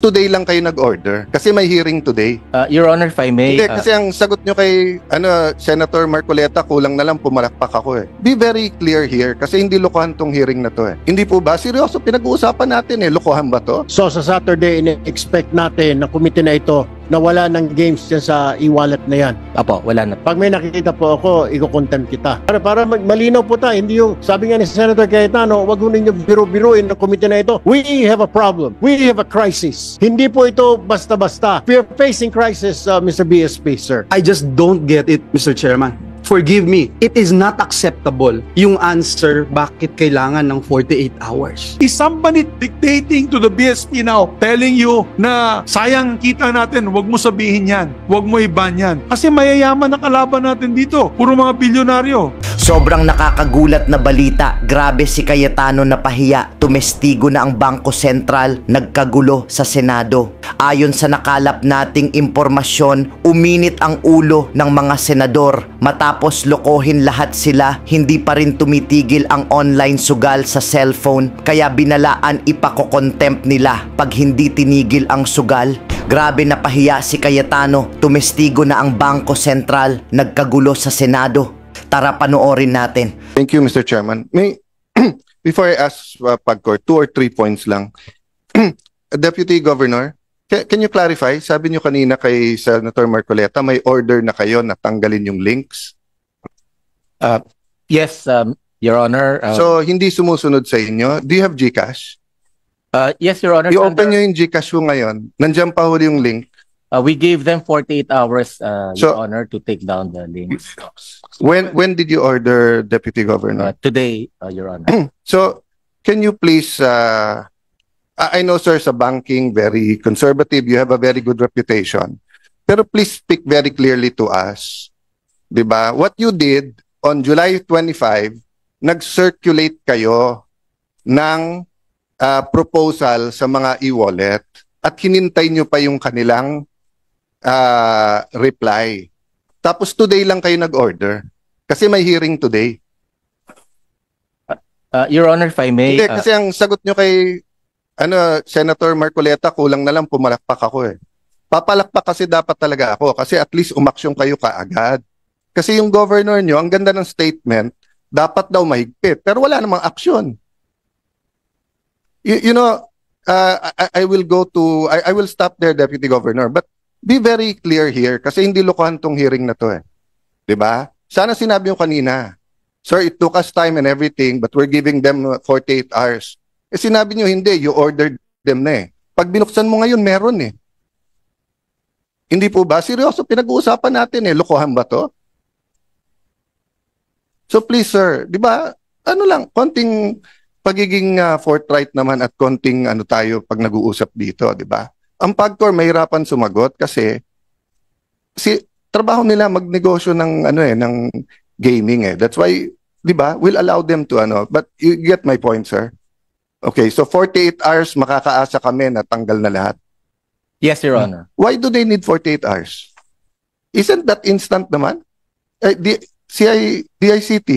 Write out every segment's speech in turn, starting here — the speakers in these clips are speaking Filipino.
today lang kayo nag-order kasi may hearing today. Your Honor, if I may... Hindi, kasi ang sagot nyo kay Senator Marcoleta, kulang na lang pumalakpak ako eh. Be very clear here kasi hindi lokohan tong hearing na to eh. Hindi po ba? Seryoso, pinag-uusapan natin eh. Lokohan ba to? So sa Saturday, in-expect natin na komite na ito na wala ng games dyan sa e-wallet na yan. Apo, wala na. Pag may nakikita po ako, i-contempt kita. Para malinaw po tayo, hindi yung sabi nga ni Senator Cayetano, wag mo ninyo biro-biruin ng komite na ito. We have a problem. We have a crisis. Hindi po ito basta-basta. We are facing crisis, Mr. BSP, sir. I just don't get it, Mr. Chairman. Forgive me, it is not acceptable yung answer bakit kailangan ng 48 hours. Is somebody dictating to the BSP now, telling you na sayang kita natin, wag mo sabihin yan, wag mo iban yan. Kasi mayayaman ang kalaban natin dito, puro mga bilyonaryo. Sobrang nakakagulat na balita. Grabe si Cayetano napahiya. Tumestigo na ang Bangko Sentral. Nagkagulo sa Senado. Ayon sa nakalap nating impormasyon, uminit ang ulo ng mga senador. Matapos lokohin lahat sila, hindi pa rin tumitigil ang online sugal sa cellphone. Kaya binalaan ipakokontempt nila pag hindi tinigil ang sugal. Grabe napahiya si Cayetano. Tumestigo na ang Bangko Sentral. Nagkagulo sa Senado. Tara, panoorin natin. Thank you, Mr. Chairman. Before I ask Pagcor, 2 or 3 points lang. Deputy Governor, can you clarify? Sabi niyo kanina kay Senator Marcoleta, may order na kayo na tanggalin yung links? Yes, Your Honor. So, hindi sumusunod sa inyo. Do you have GCash? Yes, Your Honor. I-open nyo yung GCash mo ngayon. Nandiyan pa huli yung link. We gave them 48 hours, So- Your Honor, to take down the links. When did you order, Deputy Governor? Today, Your Honor. So, can you please, I know, sir, sa banking, very conservative, you have a very good reputation. Pero please speak very clearly to us. Diba? What you did on July 25, nag-circulate kayo ng proposal sa mga e-wallet at hinintay nyo pa yung kanilang reply. Tapos today lang kayo nag-order kasi may hearing today. Your Honor, if I may... Hindi, kasi ang sagot nyo kay Senator Marcoleta, kulang na lang pumalakpak ako eh. Papalakpak kasi dapat talaga ako kasi at least umaksyon kayo kaagad. Kasi yung governor nyo, ang ganda ng statement, dapat daw mahigpit. Pero wala namang aksyon. You know, I will go to, I will stop there, Deputy Governor. But be very clear here kasi hindi lokohan tong hearing na to eh. Diba? Sana sinabi yung kanina, sir, it took us time and everything, but we're giving them 48 hours. Eh sinabi nyo, hindi, you ordered them na eh. Pag binuksan mo ngayon, meron eh. Hindi po ba? Seryoso, pinag-uusapan natin eh. Lokohan ba to? So please, sir, di ba, ano lang, konting pagiging forthright naman at konting ano tayo pag nag-uusap dito, di ba? Ang Pagcor mahirapan sumagot kasi trabaho nila magnegosyo ng ano eh, ng gaming eh. That's why, di ba, we'll allow them to ano, but you get my point, sir. Okay, so 48 hours makakaasa kami na tanggal na lahat. Yes, Your Honor. Why do they need 48 hours? Isn't that instant naman? DICT,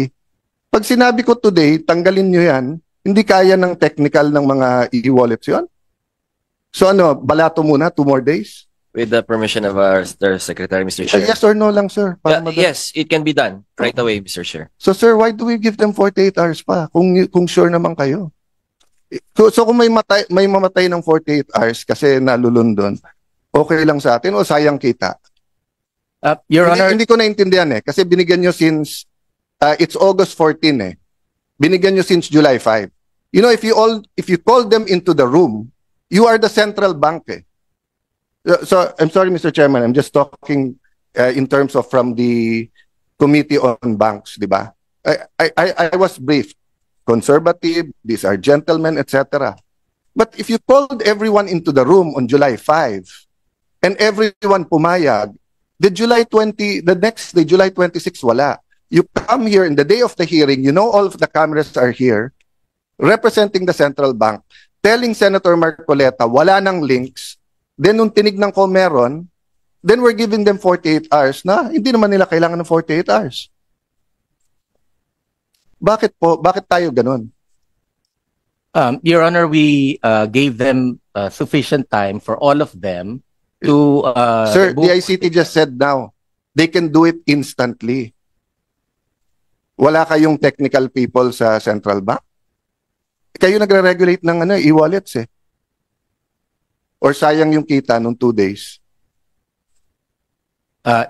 pag sinabi ko today, tanggalin nyo yan, hindi kaya ng technical ng mga e-wallets yun? So ano, balato muna, 2 more days? With the permission of our Secretary, Mr. Chair. Yes or no lang, sir? Yes, it can be done right away, Mr. Chair. So sir, why do we give them 48 hours pa? Kung sure naman kayo. So kung may mamatay ng 48 hours kasi nalulundon, okay lang sa atin o sayang kita? Your Honor, Hindi ko naintindihan eh. Kasi binigyan nyo since, it's August 14 eh. Binigyan nyo since July 5. You know, if you call them into the room, you are the central bank eh. So, I'm sorry, Mr. Chairman, I'm just talking in terms of from the Committee on Banks, di ba? I was briefed. Conservative, these are gentlemen, etc. But if you called everyone into the room on July 5 and everyone pumayag, the next day, July 26, wala. You come here in the day of the hearing, you know all of the cameras are here, representing the central bank, telling Senator Marcoleta, wala nang links, then nung tinignan ko meron, then we're giving them 48 hours na hindi naman nila kailangan ng 48 hours. Bakit po? Bakit tayo ganun? Your Honor, we gave them sufficient time for all of them to Sir, the remove- ICT just said now, they can do it instantly. Wala kayong technical people sa central bank? Kayo nagre-regulate ng e-wallets eh. Or sayang yung kita nung 2 days?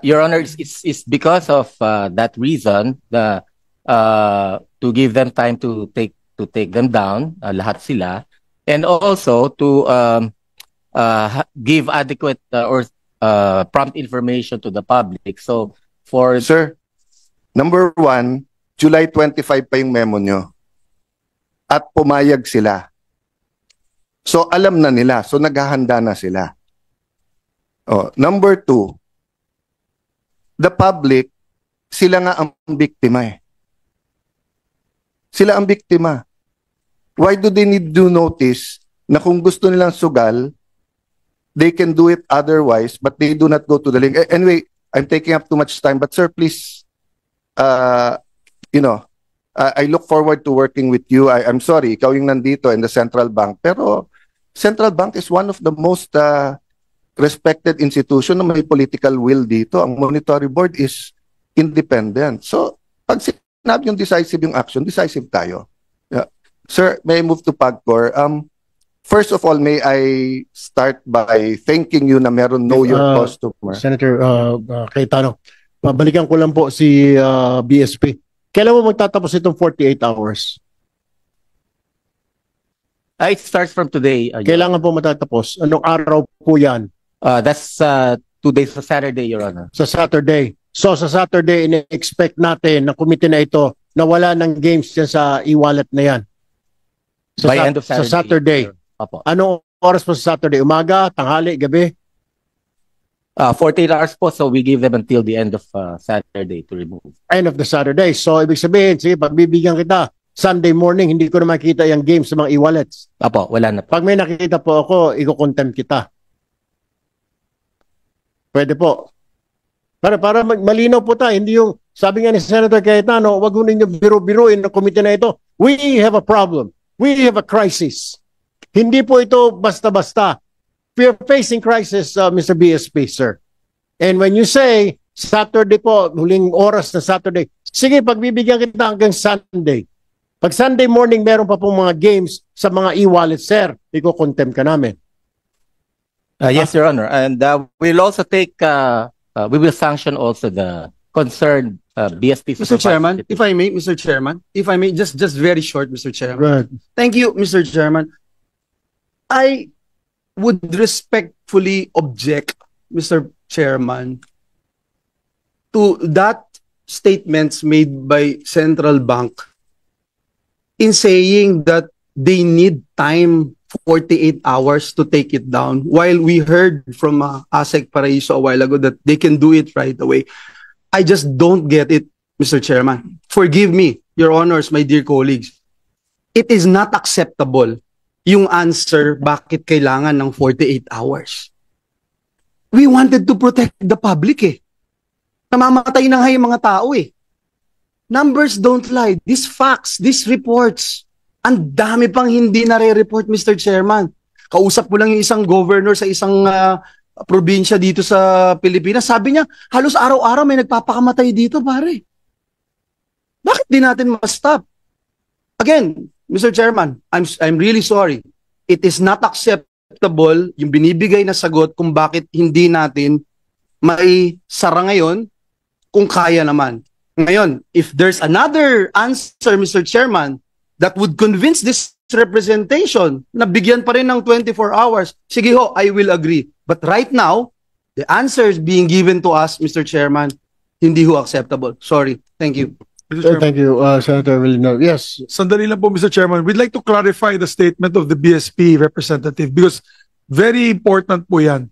Your Honor, it's because of that reason to give them time to take them down, lahat sila, and also to give adequate or prompt information to the public. So for Sir, number 1, July 25 pa yung memo nyo. At pumayag sila. So alam na nila. So naghahanda na sila. Number 2, the public, sila nga ang biktima eh. Sila ang biktima. Why do they need to notice na kung gusto nilang sugal, they can do it otherwise, but they do not go to the link. Anyway, I'm taking up too much time, but sir, please, I look forward to working with you. I'm sorry, ikaw yung nandito in the central bank, pero central bank is one of the most respected institution na may political will dito. Ang monetary board is independent. So, pag sinabi yung decisive yung action, decisive tayo. Yeah. Sir, may I move to PAGCOR? First of all, may I start by thanking you na meron know your customer. Senator Cayetano, balikan ko lang po si BSP. Kailan mo magtatapos itong 48 hours? it starts from today. Kailangan po matatapos. Anong araw po yan? That's 2 days sa Saturday, Your Honor. Sa Saturday. So sa Saturday, ina-expect natin na committee na ito na wala ng games dyan sa e-wallet na yan. By end of Saturday. Sa Saturday. Opo. Anong oras po sa Saturday? Umaga, tanghali, gabi? 48 hours po, so we give them until the end of Saturday to remove. End of the Saturday. So ibig sabihin, sige, pagbibigyan kita, Sunday morning, hindi ko na makita yung games sa mga e-wallets. Opo, wala na po. Pag may nakikita po ako, i-contempt kita. Pwede po. Para malinaw po tayo, hindi yung, sabi nga ni Senator Cayetano, wag mo ninyo biro-biruin ng komite na ito. We have a problem. We have a crisis. Hindi po ito basta-basta. We are facing crisis, Mr. BSP, sir. And when you say, Saturday po, huling oras na Saturday, sige, pagbibigyan kita hanggang Sunday. Pag Sunday morning, meron pa pong mga games sa mga e-wallet, sir, iko-contempt ka namin. Yes, Your Honor. And we'll also take, we will sanction also the concerned BSP. Mr. Chairman, if I may, Mr. Chairman, if I may, just very short, Mr. Chairman. Right. Thank you, Mr. Chairman. I would respectfully object, Mr. Chairman, to that statements made by Central Bank in saying that they need time 48 hours to take it down, while we heard from ASEC Paraiso a while ago that they can do it right away. I just don't get it, Mr. Chairman. Forgive me, Your Honors, my dear colleagues. It is not acceptable yung answer bakit kailangan ng 48 hours. We wanted to protect the public eh. Namamatay na nga yung mga tao eh. Numbers don't lie. These facts, these reports, ang dami pang hindi nare-report, Mr. Chairman. Kausap ko lang yung isang governor sa isang probinsya dito sa Pilipinas. Sabi niya, halos araw-araw may nagpapakamatay dito, pare. Bakit di natin ma-stop? Again, Mr. Chairman, I'm really sorry. It is not acceptable yung binibigay na sagot kung bakit hindi natin mai sara ngayon kung kaya naman. Ngayon, if there's another answer, Mr. Chairman, that would convince this representation na bigyan pa rin ng 24 hours, sige ho, I will agree. But right now, the answers being given to us, Mr. Chairman, hindi ho acceptable. Sorry. Thank you. Thank you, Senator Villanueva. Yes. Sandali lang po, Mr. Chairman. We'd like to clarify the statement of the BSP representative because very important po yan.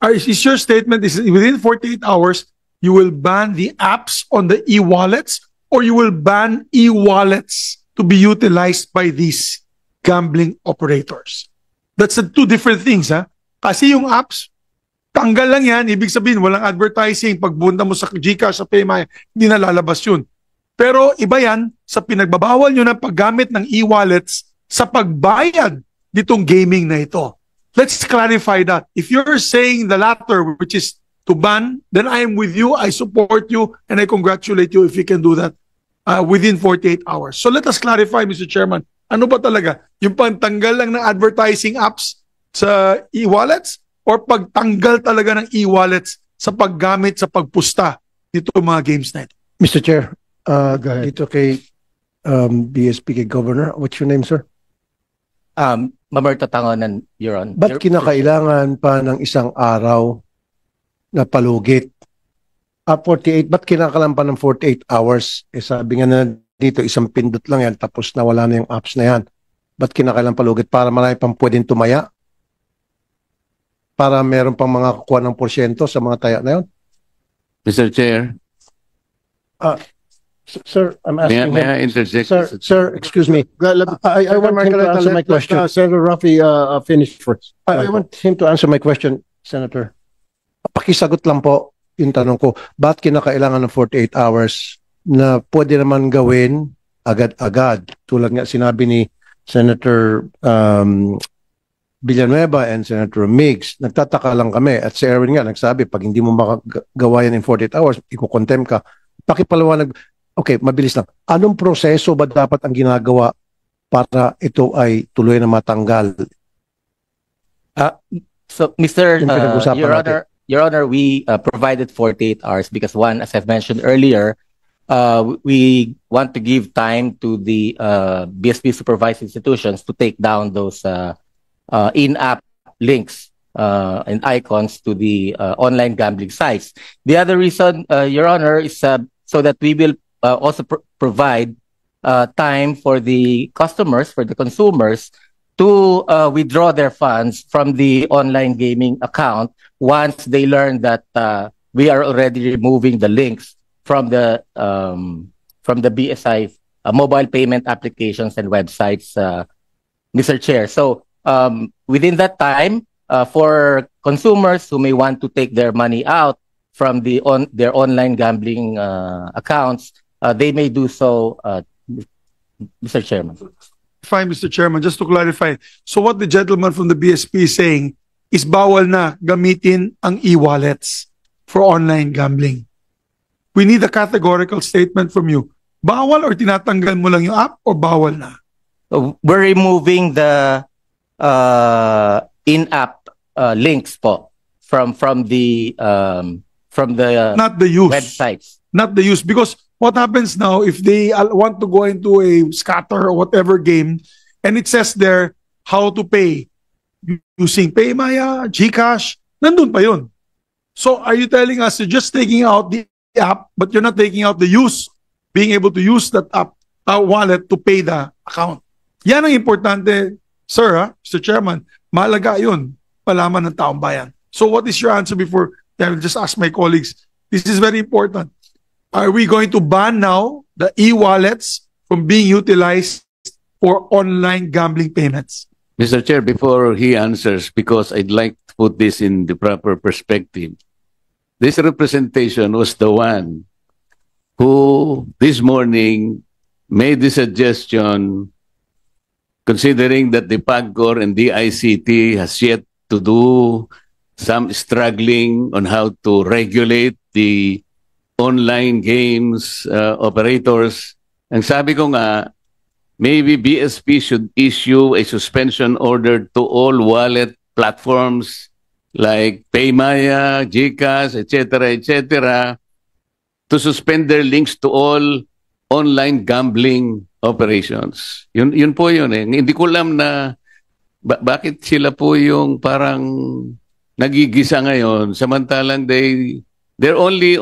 Is your statement is within 48 hours, you will ban the apps on the e-wallets or you will ban e-wallets to be utilized by these gambling operators? That's two different things, ha? Kasi yung apps, tanggal lang yan. Ibig sabihin, walang advertising. Pagpunta mo sa GCash, sa PayMaya, hindi na lalabas yun. Pero iba yan sa pinagbabawal nyo ng paggamit ng e-wallets sa pagbayad nitong gaming na ito. Let's clarify that. If you're saying the latter, which is to ban, then I am with you, I support you, and I congratulate you if you can do that within 48 hours. So let us clarify, Mr. Chairman, ano ba talaga? Yung pagtanggal lang ng advertising apps sa e-wallets or pagtanggal talaga ng e-wallets sa paggamit, sa pagpusta nito mga games na ito? Mr. Chair, Go ahead. dito kay BSP, kay Governor. What's your name, sir? Mamerto Tangonan, Your Honor. Ba't kinakailangan pa ng isang araw na palugit? 48, ba't kinakailangan pa ng 48 hours? Eh sabi nga na dito, isang pindot lang yan, tapos nawala na yung apps na yan. Ba't kinakailangan palugit? Para marami pang pwedeng tumaya? Para meron pang mga kukuha ng porsyento sa mga taya na yun? Mr. Chair, Sir, I'm asking may him. I interject? Sir, excuse me. I want him to answer my question. Senator Rafi finish first. I want him to answer my question, Senator. Pakisagot lang po yung tanong ko. Bakit kinakailangan ng 48 hours na pwede naman gawin agad-agad? Tulad nga sinabi ni Senator Villanueva and Senator Migs, nagtataka lang kami. At si Erwin nga nagsabi, pag hindi mo makagawa yan in 48 hours, iko-contempt ka. Pakipaliwanag. Okay, mabilis lang. Anong proseso ba dapat ang ginagawa para ito ay tuloy na matanggal? So, Mr. Yung pinag-usapan natin. Your Honor, we provided 48 hours because one, as I've mentioned earlier, we want to give time to the BSP supervised institutions to take down those in-app links and icons to the online gambling sites. The other reason, Your Honor, is so that we will also provide time for the customers, for the consumers, to withdraw their funds from the online gaming account once they learn that we are already removing the links from the BSI mobile payment applications and websites, Mr. Chair. So within that time, for consumers who may want to take their money out from their online gambling accounts, they may do so, Mr. Chairman. Fine, Mr. Chairman, just to clarify. So what the gentleman from the BSP is saying is bawal na gamitin ang e-wallets for online gambling. We need a categorical statement from you. Bawal or tinatanggal mo lang yung app or bawal na? We're removing the in-app links po from the Not the use. websites. Not the use. Because what happens now if they want to go into a scatter or whatever game and it says there how to pay using PayMaya, GCash, nandun pa yun. So are you telling us you're just taking out the app but you're not taking out the use, being able to use that app, wallet to pay the account? Yan ang importante, sir, Mr. Chairman. Mahalaga yun, malaman ng taong bayan. So what is your answer before I will just ask my colleagues? This is very important. Are we going to ban now the e-wallets from being utilized for online gambling payments? Mr. Chair, before he answers, because I'd like to put this in the proper perspective, this representation was the one who this morning made the suggestion, considering that the PAGCOR and the ICT has yet to do some struggling on how to regulate the online games operators. Ang sabi ko nga, maybe BSP should issue a suspension order to all wallet platforms like PayMaya, GCash, etc., to suspend their links to all online gambling operations. Yun po yun eh. Hindi ko alam na bakit sila po yung parang nagigisa ngayon samantalang they're only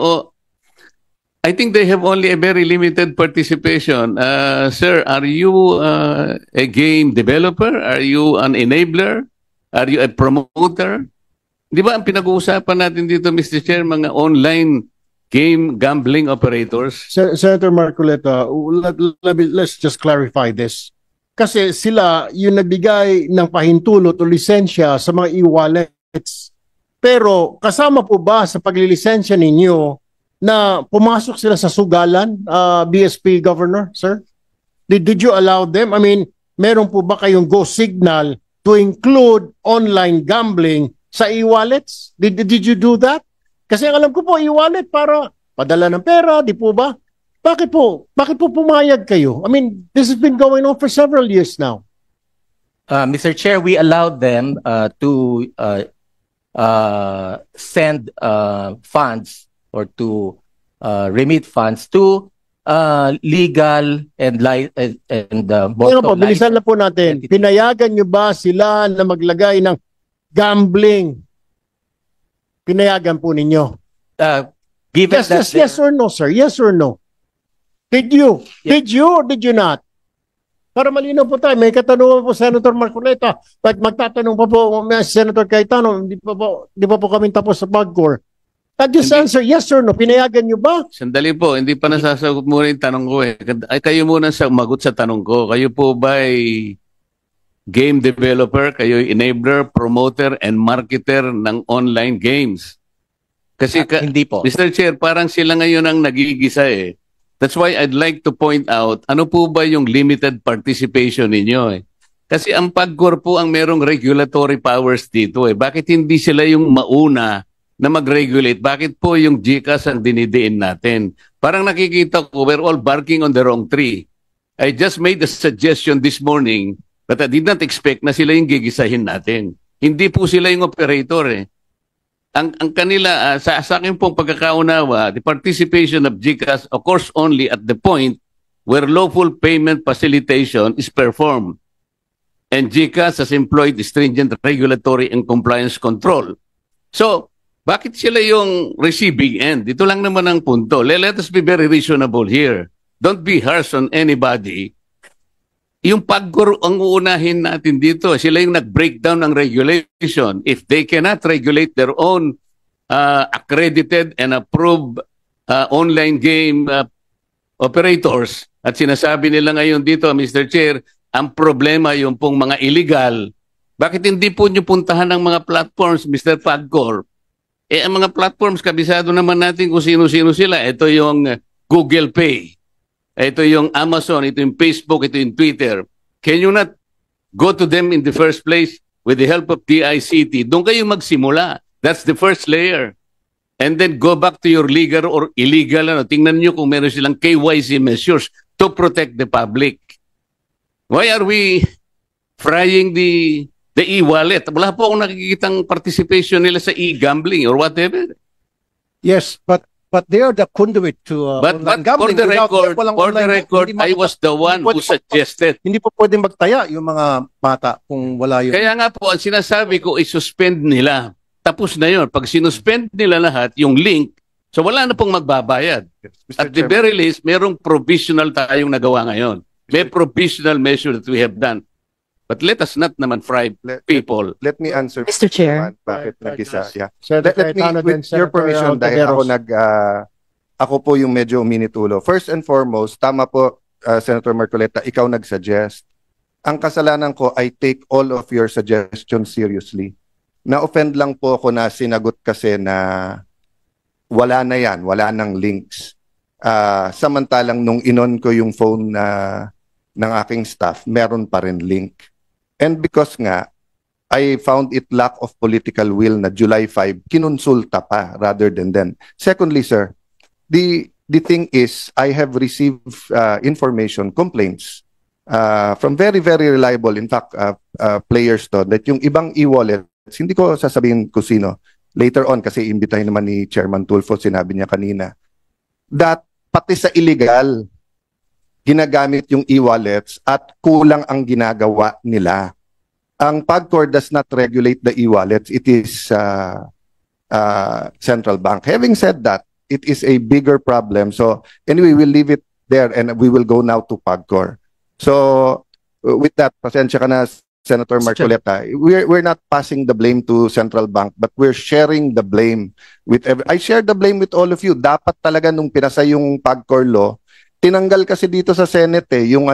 I think they have only a very limited participation. Sir, are you a game developer? Are you an enabler? Are you a promoter? Di ba ang pinag-uusapan natin dito, Mr. Chair, mga online game gambling operators? Senator Marcoleta, let's just clarify this. Kasi sila yung nagbigay ng pahintulot o lisensya sa mga e-wallets. Pero kasama po ba sa paglilisensya ninyo na pumasok sila sa sugalan, BSP Governor, sir? Did you allow them? I mean, meron po ba kayong go signal to include online gambling sa e-wallets? Did you do that? Kasi ang alam ko po, e-wallet para padala ng pera, di po ba? Bakit po pumayag kayo? I mean, this has been going on for several years now. Mr. Chair, we allowed them to send funds or to remit funds to legal and Ano po, bilisan na po natin. Pinayagan nyo ba sila na maglagay ng gambling? Pinayagan po ninyo? Given that Yes or no, sir? Yes or no? Did you? Yes. Did you or did you not? Para malinaw po tayo, may katanungan po Senator Marcoleta. At magtatanong pa po Senator Cayetano, di pa po kami tapos sa PAGCOR. Just answer yes or no. Pinayagan nyo ba? Sandali po, hindi pa nasasagot muna yung tanong ko eh. Ay, kayo muna sumagot sa tanong ko. Kayo po ba ay game developer? Kayo ay enabler, promoter, and marketer ng online games? Kasi hindi po. Mr. Chair, parang sila ngayon ang nagigisa eh. That's why I'd like to point out, ano po ba yung limited participation ninyo eh? Kasi ang PAGCOR po ang merong regulatory powers dito eh. Bakit hindi sila yung mauna na mag-regulate? Bakit po yung GCash ang dinidiin natin? Parang nakikita ko, we're all barking on the wrong tree. I just made a suggestion this morning but I did not expect na sila yung gigisahin natin. Hindi po sila yung operator eh. Ang kanila, sa akin pong pagkakaunawa, the participation of GCash occurs only at the point where lawful payment facilitation is performed. And GCash has employed stringent regulatory and compliance control. So, bakit sila yung receiving end? Ito lang naman ang punto. Let us be very reasonable here. Don't be harsh on anybody. Yung PAGCOR ang uunahin natin dito. Sila yung nag-breakdown ng regulation. If they cannot regulate their own accredited and approved online game operators, at sinasabi nila ngayon dito, Mr. Chair, ang problema yung pong mga illegal, bakit hindi po nyo puntahan ng mga platforms, Mr. PAGCOR? Eh, ang mga platforms, kabisado naman natin kung sino-sino sila. Ito yung Google Pay. Ito yung Amazon, ito yung Facebook, ito yung Twitter. Can you not go to them in the first place with the help of DICT? Doon kayo magsimula. That's the first layer. And then go back to your legal or illegal. Tingnan nyo kung meron silang KYC measures to protect the public. Why are we frying the e-wallet? Wala po akong nakikitang participation nila sa e-gambling or whatever. Yes, but they are the conduit to But online for gambling. the Without record, I was the one who suggested. Hindi po pwedeng magtaya yung mga bata kung wala yun. Kaya nga po, ang sinasabi ko, i-suspend nila. Tapos na yun. Pag sinuspend nila lahat, yung link, so wala na pong magbabayad. At the very least, merong provisional tayong nagawa ngayon. May provisional measure that we have done. But let us not naman fry people. Let me answer. Mr. Chair. Bakit nag-isa? Yeah. Senator Let me, Cayetano, then with your Senator permission, dahil Ontiveros. ako po yung medyo uminitulo. First and foremost, tama po, Senator Marcoleta, ikaw nag-suggest. Ang kasalanan ko, I take all of your suggestions seriously. Na-offend lang po ako na sinagot kasi na wala na yan, wala nang links. Samantalang nung inon ko yung phone ng aking staff, meron pa rin link. And because nga, I found it lack of political will na July 5, kinonsulta pa rather than then. Secondly, sir, the thing is, I have received information, complaints from very, very reliable, in fact, players to, that yung ibang e-wallets, hindi ko sasabihin kung sino, later on, kasi imbitahin naman ni Chairman Tulfo, sinabi niya kanina, that pati sa illegal, ginagamit yung e-wallets at kulang ang ginagawa nila. Ang PAGCOR does not regulate the e-wallets. It is central bank. Having said that, it is a bigger problem. So anyway, we'll leave it there and we will go now to PAGCOR. So with that, pasensya ka na, Senator Marcoleta, we're not passing the blame to central bank, but we're sharing the blame with I share the blame with all of you. Dapat talaga nung pinasa yung PAGCOR law, tinanggal kasi dito sa Senate yung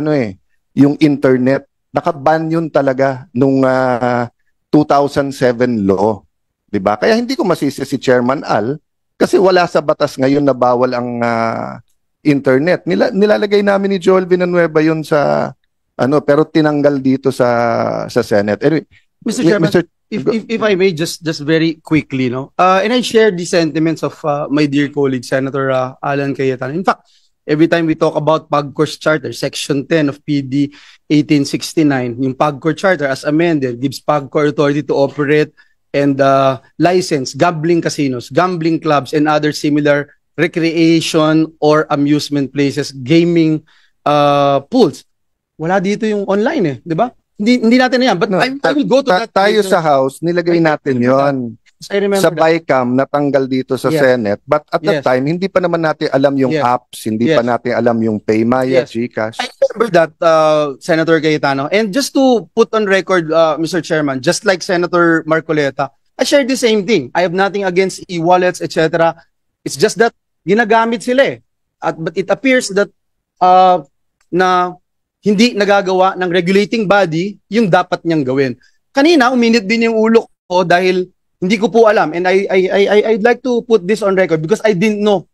yung internet. Nakaban yun talaga nung 2007 law, 'di ba? Kaya hindi ko masisi si Chairman Al kasi wala sa batas ngayon na bawal ang internet. Nilalagay namin ni Joel Villanueva yun sa ano, pero tinanggal dito sa Senate. Anyway, Mr. Chairman, if I may just very quickly, no, and I share the sentiments of my dear colleague Senator Alan Cayetano. In fact, every time we talk about PAGCOR's charter, Section 10 of PD 1869, yung PAGCOR charter as amended gives PAGCOR authority to operate and license gambling casinos, gambling clubs, and other similar recreation or amusement places, gaming pools. Wala dito yung online eh, di ba? Hindi natin na yan. But No, I will go to that. tayo later. sa House, nilagay natin yon. I remember Sa that. BICAM, natanggal dito sa Yes. Senate. But at that Yes. time, hindi pa naman natin alam yung Yes. apps, hindi pa Yes. natin alam yung Paymaya, Yes. GCash. I remember that, Senator Cayetano. And just to put on record, Mr. Chairman, just like Senator Marcoleta, I share the same thing. I have nothing against e-wallets, etc. It's just that ginagamit sila eh. But it appears that na hindi nagagawa ng regulating body yung dapat niyang gawin. Kanina, uminit din yung ulo ko dahil hindi ko po alam. And I'd like to put this on record because I didn't know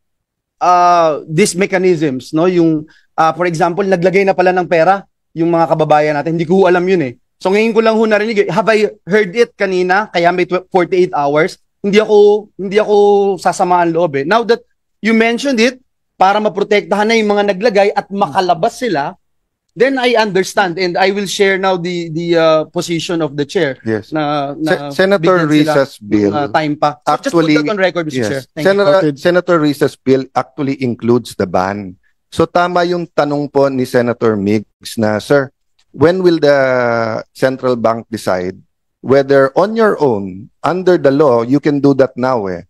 these mechanisms. No? Yung, for example, naglagay na pala ng pera yung mga kababayan natin. Hindi ko alam yun eh. So ngayon ko lang narinig. Have I heard it kanina? Kaya may 48 hours. Hindi ako sasamaan loob eh. Now that you mentioned it, para maprotektahan na yung mga naglagay at makalabas sila, then I understand and I will share now the position of the chair. Yes. Na Senator bigyan sila Riza's bill ng time pa. So actually- just put that on record, Mr. Chair. Yes. Thank you. Senator Riza's bill actually includes the ban. So tama yung tanong po ni Senator Migs na, sir, when will the central bank decide whether on your own, under the law, you can do that now eh,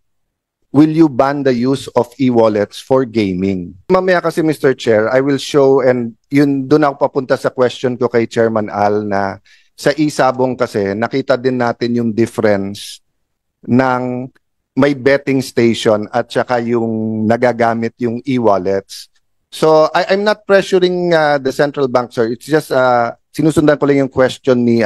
will you ban the use of e-wallets for gaming? Mamaya kasi, Mr. Chair, I will show, and yun, doon ako papunta sa question ko kay Chairman Al na sa isabong kasi, nakita din natin yung difference ng may betting station at saka yung nagagamit yung e-wallets. So, I'm not pressuring the central bank, sir. It's just, sinusundan ko lang yung question ni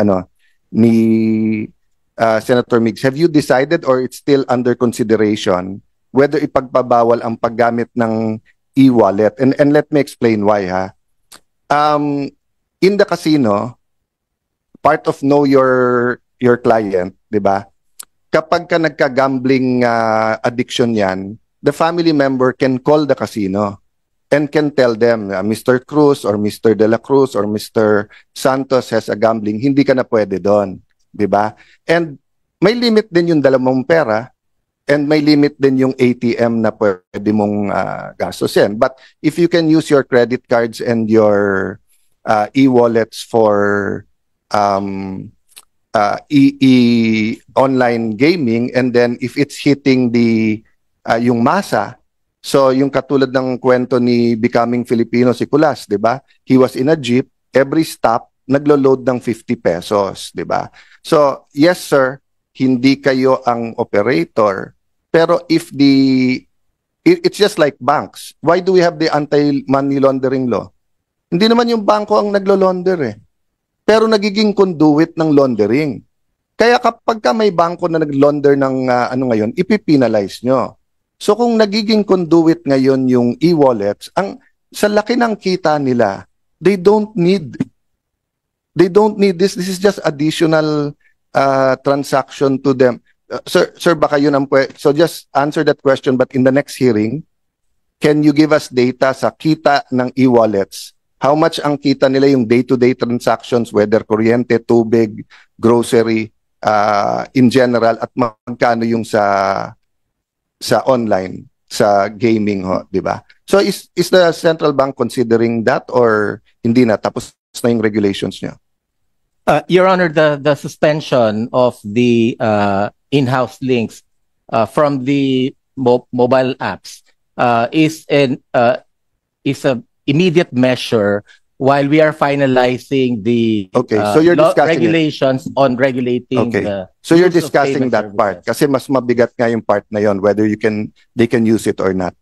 Senator Migs. Have you decided or it's still under consideration whether ipagpabawal ang paggamit ng e-wallet? And let me explain why ha. In the casino, part of know your client, 'di ba? Kapag ka nagka-gambling addiction 'yan, the family member can call the casino and can tell them, Mr. Cruz or Mr. De La Cruz or Mr. Santos has a gambling, hindi ka na pwede doon. 'Di ba? And may limit din yung dala mong pera and may limit din yung ATM na pwede mong gastusin. But if you can use your credit cards and your e-wallets for online gaming, and then if it's hitting the yung masa, so yung katulad ng kwento ni Becoming Filipino si Kulas, 'di ba? He was in a jeep, every stop naglo-load ng 50 pesos, 'di ba? So, yes sir, hindi kayo ang operator, pero if it's just like banks. Why do we have the anti-money laundering law? Hindi naman yung bangko ang naglo-launder eh. Pero nagiging conduit ng laundering. Kaya kapag ka may bangko na nag-launder ng ngayon, ipipenalize nyo. So kung nagiging conduit ngayon yung e-wallets, sa laki ng kita nila, they don't need this. This is just additional transaction to them. Sir, baka yun ang so just answer that question, but in the next hearing, can you give us data sa kita ng e-wallets? How much ang kita nila yung day-to-day transactions, whether kuryente, tubig, grocery, in general, at magkano yung sa online, sa gaming, di ba? So is the central bank considering that or hindi na? Tapos na yung regulations niya? Your Honor, the suspension of the in-house links from the mobile apps is an immediate measure while we are finalizing the so you're discussing regulations on regulating the so you're use of discussing payment that part services. kasi mas mabigat nga yung part na yon, whether they can use it or not.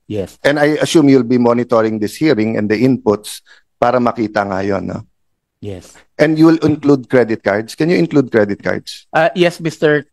Yes. And I assume you'll be monitoring this hearing and the inputs para makita nga yon, no? Yes. And you will include credit cards. Can you include credit cards? Yes, Mr.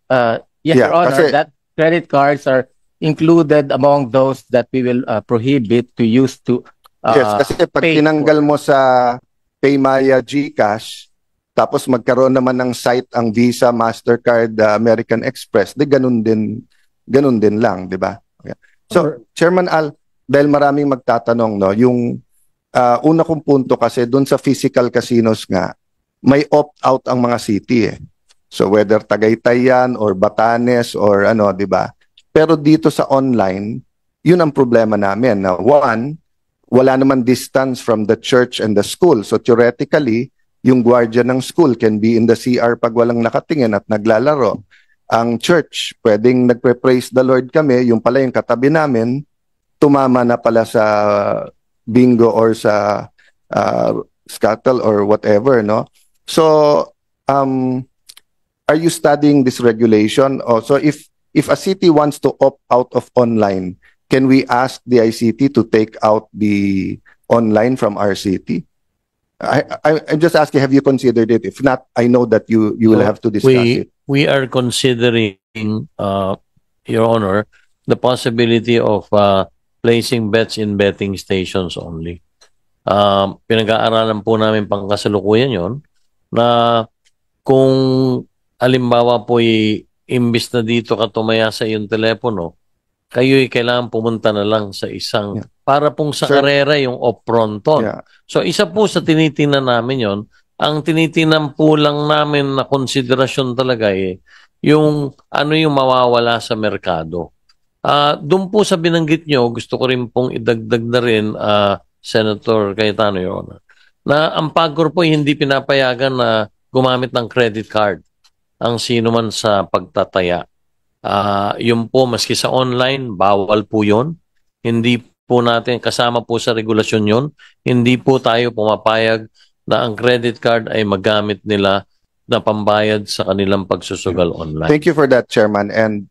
Yes, Yeah, Your Honor, kasi- that credit cards are included among those that we will prohibit to use to Yes, kasi pag pay tinanggal mo sa Paymaya, GCash, tapos magkaroon naman ng site ang Visa, Mastercard, American Express, di ganun din lang, di ba? Okay. So, Chairman Al, dahil maraming magtatanong, no, yung una kong punto kasi doon sa physical casinos nga, may opt-out ang mga city eh. So whether Tagaytay yan or Batanes or ano, di ba? Pero dito sa online, yun ang problema namin. Now, one, wala naman distance from the church and the school. So theoretically, yung guardian ng school can be in the CR pag walang nakatingin at naglalaro. Ang church, pwedeng nagpre-praise the Lord kami, yung pala yung katabi namin, tumama na pala sa bingo or sa scuttle or whatever, no? So, are you studying this regulation? So if a city wants to opt out of online, can we ask the ICT to take out the online from our city? I'm just asking, have you considered it? If not, I know that you will have to discuss it. We are considering, Your Honor, the possibility of placing bets in betting stations only. Pinag-aaralan po namin pangkasalukuyan yon na kung halimbawa po imbis na dito ka tumaya sa iyong telepono, kayo'y kailangan pumunta na lang sa isang, para pong sa karera yung off-fronton. Yeah. So isa po sa tinitingnan namin yon. Ang tinitingnan po lang namin na konsiderasyon talaga yung ano yung mawawala sa merkado. Doon po sa binanggit nyo, gusto ko rin pong idagdag na rin, Senator Cayetano, Your Honor, na ang PAGCOR po hindi pinapayagan na gumamit ng credit card ang sino man sa pagtataya. Yun po, maski sa online, bawal po yun. Hindi po natin, kasama po sa regulasyon yun, hindi po tayo pumapayag na ang credit card ay magamit nila na pambayad sa kanilang pagsusugal online. Thank you for that, Chairman. And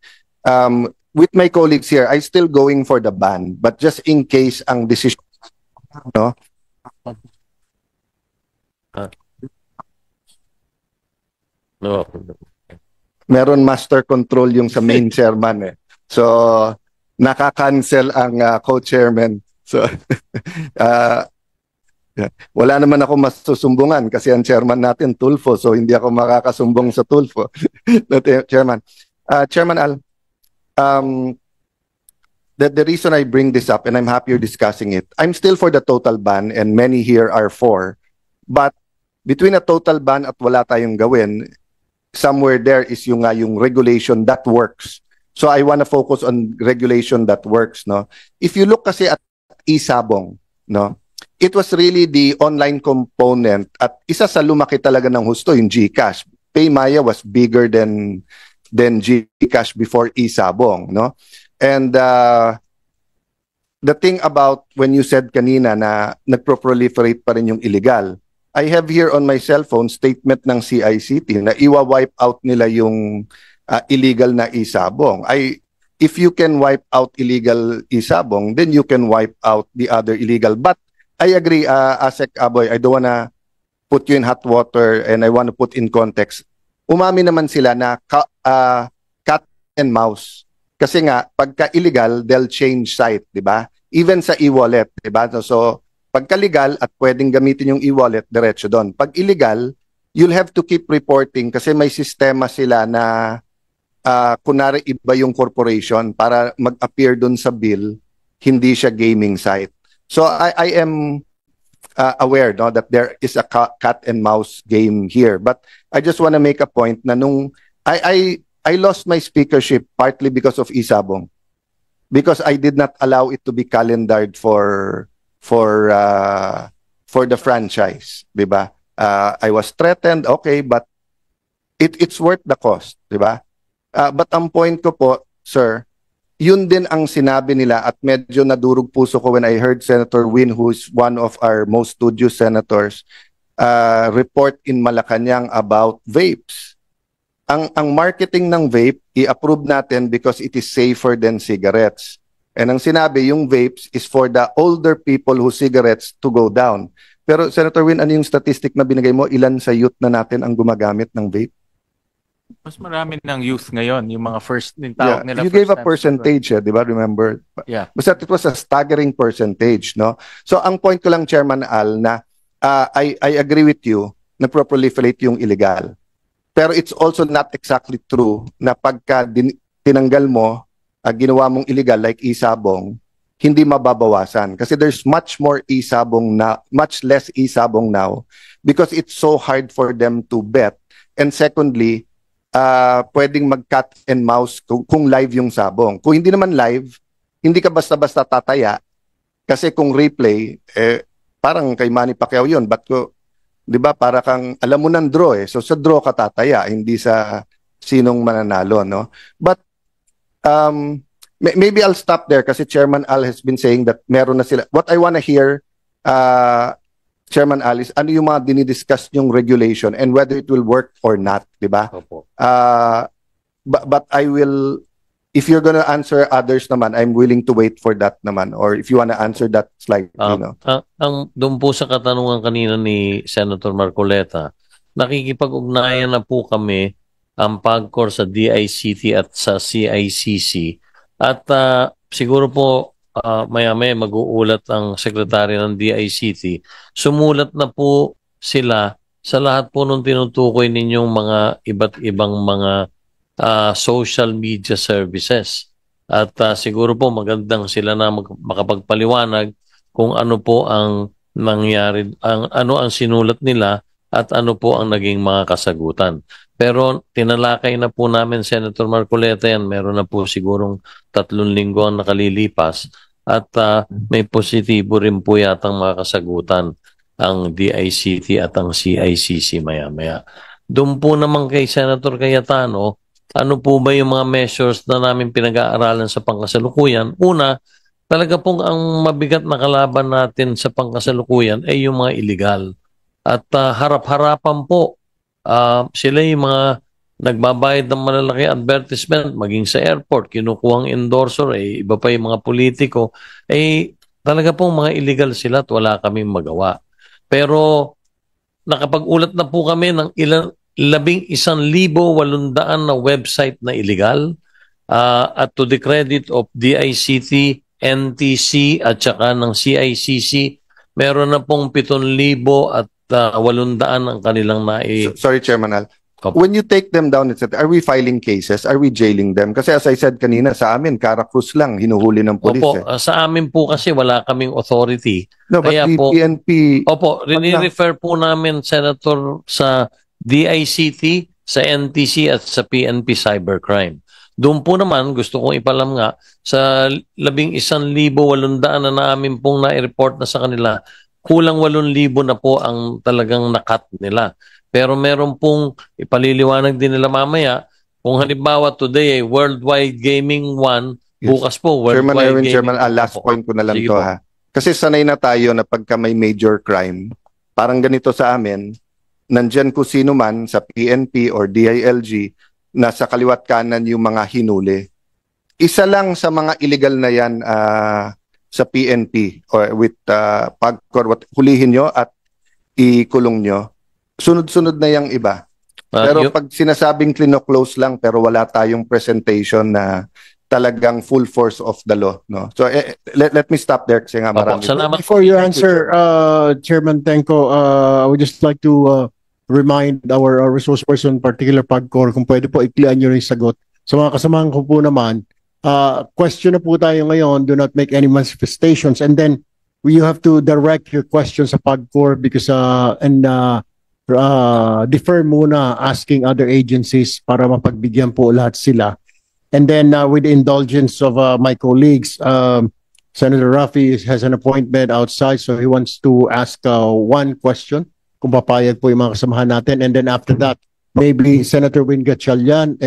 with my colleagues here, I still going for the ban, but just in case ang decision, no? No. Meron master control yung sa main chairman eh. So, nakaka-cancel ang co-chairman. So, wala naman ako masusumbungan kasi ang chairman natin Tulfo, so hindi ako makakasumbong sa Tulfo. Chairman. Chairman Al, the reason I bring this up, and I'm happy you're discussing it, I'm still for the total ban, and many here are for, but between a total ban at wala tayong gawin, somewhere there is yung regulation that works. So I want to focus on regulation that works, no? If you look kasi at Isabong, no? It was really the online component at isa sa lumaki talaga ng husto yung GCash. Paymaya was bigger than GCash before Isabong, no? And the thing about when you said kanina na nagproliferate pa rin yung illegal, I have here on my cell phone statement ng CICT na iwa-wipe out nila yung illegal na Isabong. If you can wipe out illegal Isabong, then you can wipe out the other illegal. But I agree, Asek Aboy, I don't wanna put you in hot water and I want to put in context. Umami naman sila na cat and mouse. Kasi nga, pagka illegal, they'll change site, di ba? Even sa e-wallet, di ba? So, pagka legal at pwedeng gamitin yung e-wallet, diretso doon. Pag illegal, you'll have to keep reporting kasi may sistema sila na kunwari iba yung corporation para mag-appear doon sa bill, hindi siya gaming site. So I am aware, no, that there is a cat and mouse game here. But I just want to make a point na nung I lost my speakership partly because of Isabong. Because I did not allow it to be calendared for the franchise, di ba? I was threatened, okay, but it's worth the cost, di ba? But ang point ko po, sir, yun din ang sinabi nila at medyo nadurog puso ko when I heard Senator Win, who's one of our most studious senators, report in Malacanang about vapes. Ang marketing ng vape, i-approve natin because it is safer than cigarettes. And ang sinabi, yung vapes is for the older people whose cigarettes to go down. Pero Senator Win, ano yung statistic na binigay mo? Ilan sa youth na natin ang gumagamit ng vape? Mas marami ng youth ngayon, yung mga first din tawag nila. You gave a percentage, di ba? Remember? Yeah. Basta it was a staggering percentage, no? So ang point ko lang, Chairman Al, na I agree with you, nagpo-proliferate yung illegal. Pero it's also not exactly true na pagka tinanggal mo, ginawa mong illegal like isabong, hindi mababawasan. Kasi there's much more isabong now, much less isabong now because it's so hard for them to bet. And secondly, pwedeng mag-cat and mouse kung live yung sabong. Kung hindi naman live, hindi ka basta-basta tataya. Kasi kung replay, parang kay Manny Pacquiao yun. Ba't ko, di ba, para kang, alam mo ng draw So sa draw ka tataya, hindi sa sinong mananalo, no? But, maybe I'll stop there kasi Chairman Al has been saying that meron na sila. What I want to hear, Chairman Al, is ano yung mga dinidiscuss yung regulation and whether it will work or not, di ba? But I will, if you're gonna answer others naman, I'm willing to wait for that naman. Or if you wanna answer that slide, Doon po sa katanungan kanina ni Senator Marcoleta, nakikipag-ugnayan na po kami ang PAGCOR sa DICT at sa CICC. At siguro po maya-maya mag-uulat ang sekretary ng DICT. Sumulat na po sila sa lahat po nung tinutukoy ninyong mga iba't ibang mga social media services. At siguro po magandang sila na makapagpaliwanag kung ano po ang nangyari, ano ang sinulat nila at ano po ang naging mga kasagutan. Pero tinalakay na po namin, Senator Marcoleta, yan. Meron na po sigurong 3 linggo ang nakalilipas at may positibo rin po yatang mga kasagutan ang DICT at ang CICC maya-maya. Doon po naman kay Senator Cayetano, ano po ba yung mga measures na namin pinag-aaralan sa pangkasalukuyan? Una, talaga pong ang mabigat na kalaban natin sa pangkasalukuyan ay yung mga illegal. At harap-harapan po, sila yung mga nagbabayad ng malalaki advertisement, maging sa airport, kinukuhang endorser, iba pa yung mga politiko, talaga pong mga illegal sila at wala kaming magawa. Pero nakapag-ulat na po kami ng 11,800 na website na illegal at to the credit of DICT, NTC at saka ng CICC, meron na pong 7,000 at 800 ang kanilang Sorry, Chairman Al. When you take them down, etc., are we filing cases? Are we jailing them? Kasi as I said kanina, sa amin, Caracruz lang, hinuhuli ng polis. Opo, sa amin po kasi wala kaming authority. No, but kaya the po, PNP... Opo, rini-refer po namin, Senator, sa DICT, sa NTC at sa PNP Cybercrime. Doon po naman, gusto kong ipalam nga, sa 11,800 na namin pong na-report na sa kanila, kulang 8,000 na po ang talagang nakat nila. Pero meron pong ipaliliwanag din nila mamaya, kung halimbawa today ay Worldwide Gaming 1, bukas po Worldwide Gaming. Chairman, last point ko na lang to ha. Kasi sanay na tayo na pagka may major crime, parang ganito sa amin, nandyan kung sino man sa PNP or DILG, nasa kaliwat kanan yung mga hinuli. Isa lang sa mga illegal na yan sa PNP or with PAGCOR, hulihin nyo at ikulong nyo. Sunod-sunod na yung iba. Pero pag sinasabing klino-close lang pero wala tayong presentation na talagang full force of the law, no? So let me stop there kasi nga marami. Before you answer, Chairman Tenko, I would just like to remind our resource person, particular PAGCOR, kung pwede po iklian nyo yung sagot. Sa mga kasamahan ko po naman, question na po tayo ngayon, do not make any manifestations, and then you have to direct your questions sa PAGCOR because defer muna asking other agencies para mapagbigyan po lahat sila. And then with the indulgence of my colleagues, Senator Raffy has an appointment outside, so he wants to ask one question, kung papayag po yung mga kasamahan natin. And then after that, maybe Senator Win Gatchalian,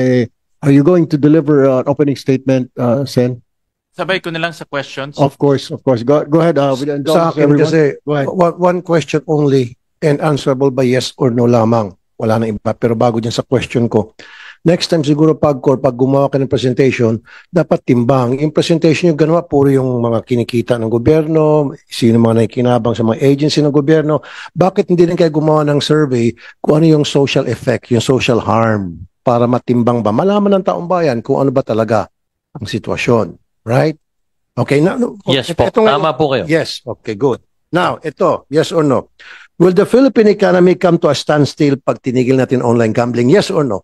are you going to deliver an opening statement, Sen? Sabay ko na lang sa questions. Of course. Go ahead. With the Sa akin kasi, one question only and answerable by yes or no lamang. Wala na iba. Pero bago dyan sa question ko, next time siguro PAGCOR, pag gumawa ka ng presentation, dapat timbang. Yung presentation yung ganawa, puro yung mga kinikita ng gobyerno, sino mga nakikinabang sa mga agency ng gobyerno. Bakit hindi rin kayo gumawa ng survey kung ano yung social effect, yung social harm, para matimbang ba? Malaman ng taong bayan kung ano ba talaga ang sitwasyon. Right? Okay. Yes po. Tama po kayo. Yes. Okay, good. Now, ito, yes or no? Will the Philippine economy come to a standstill pag tinigil natin online gambling? Yes or no?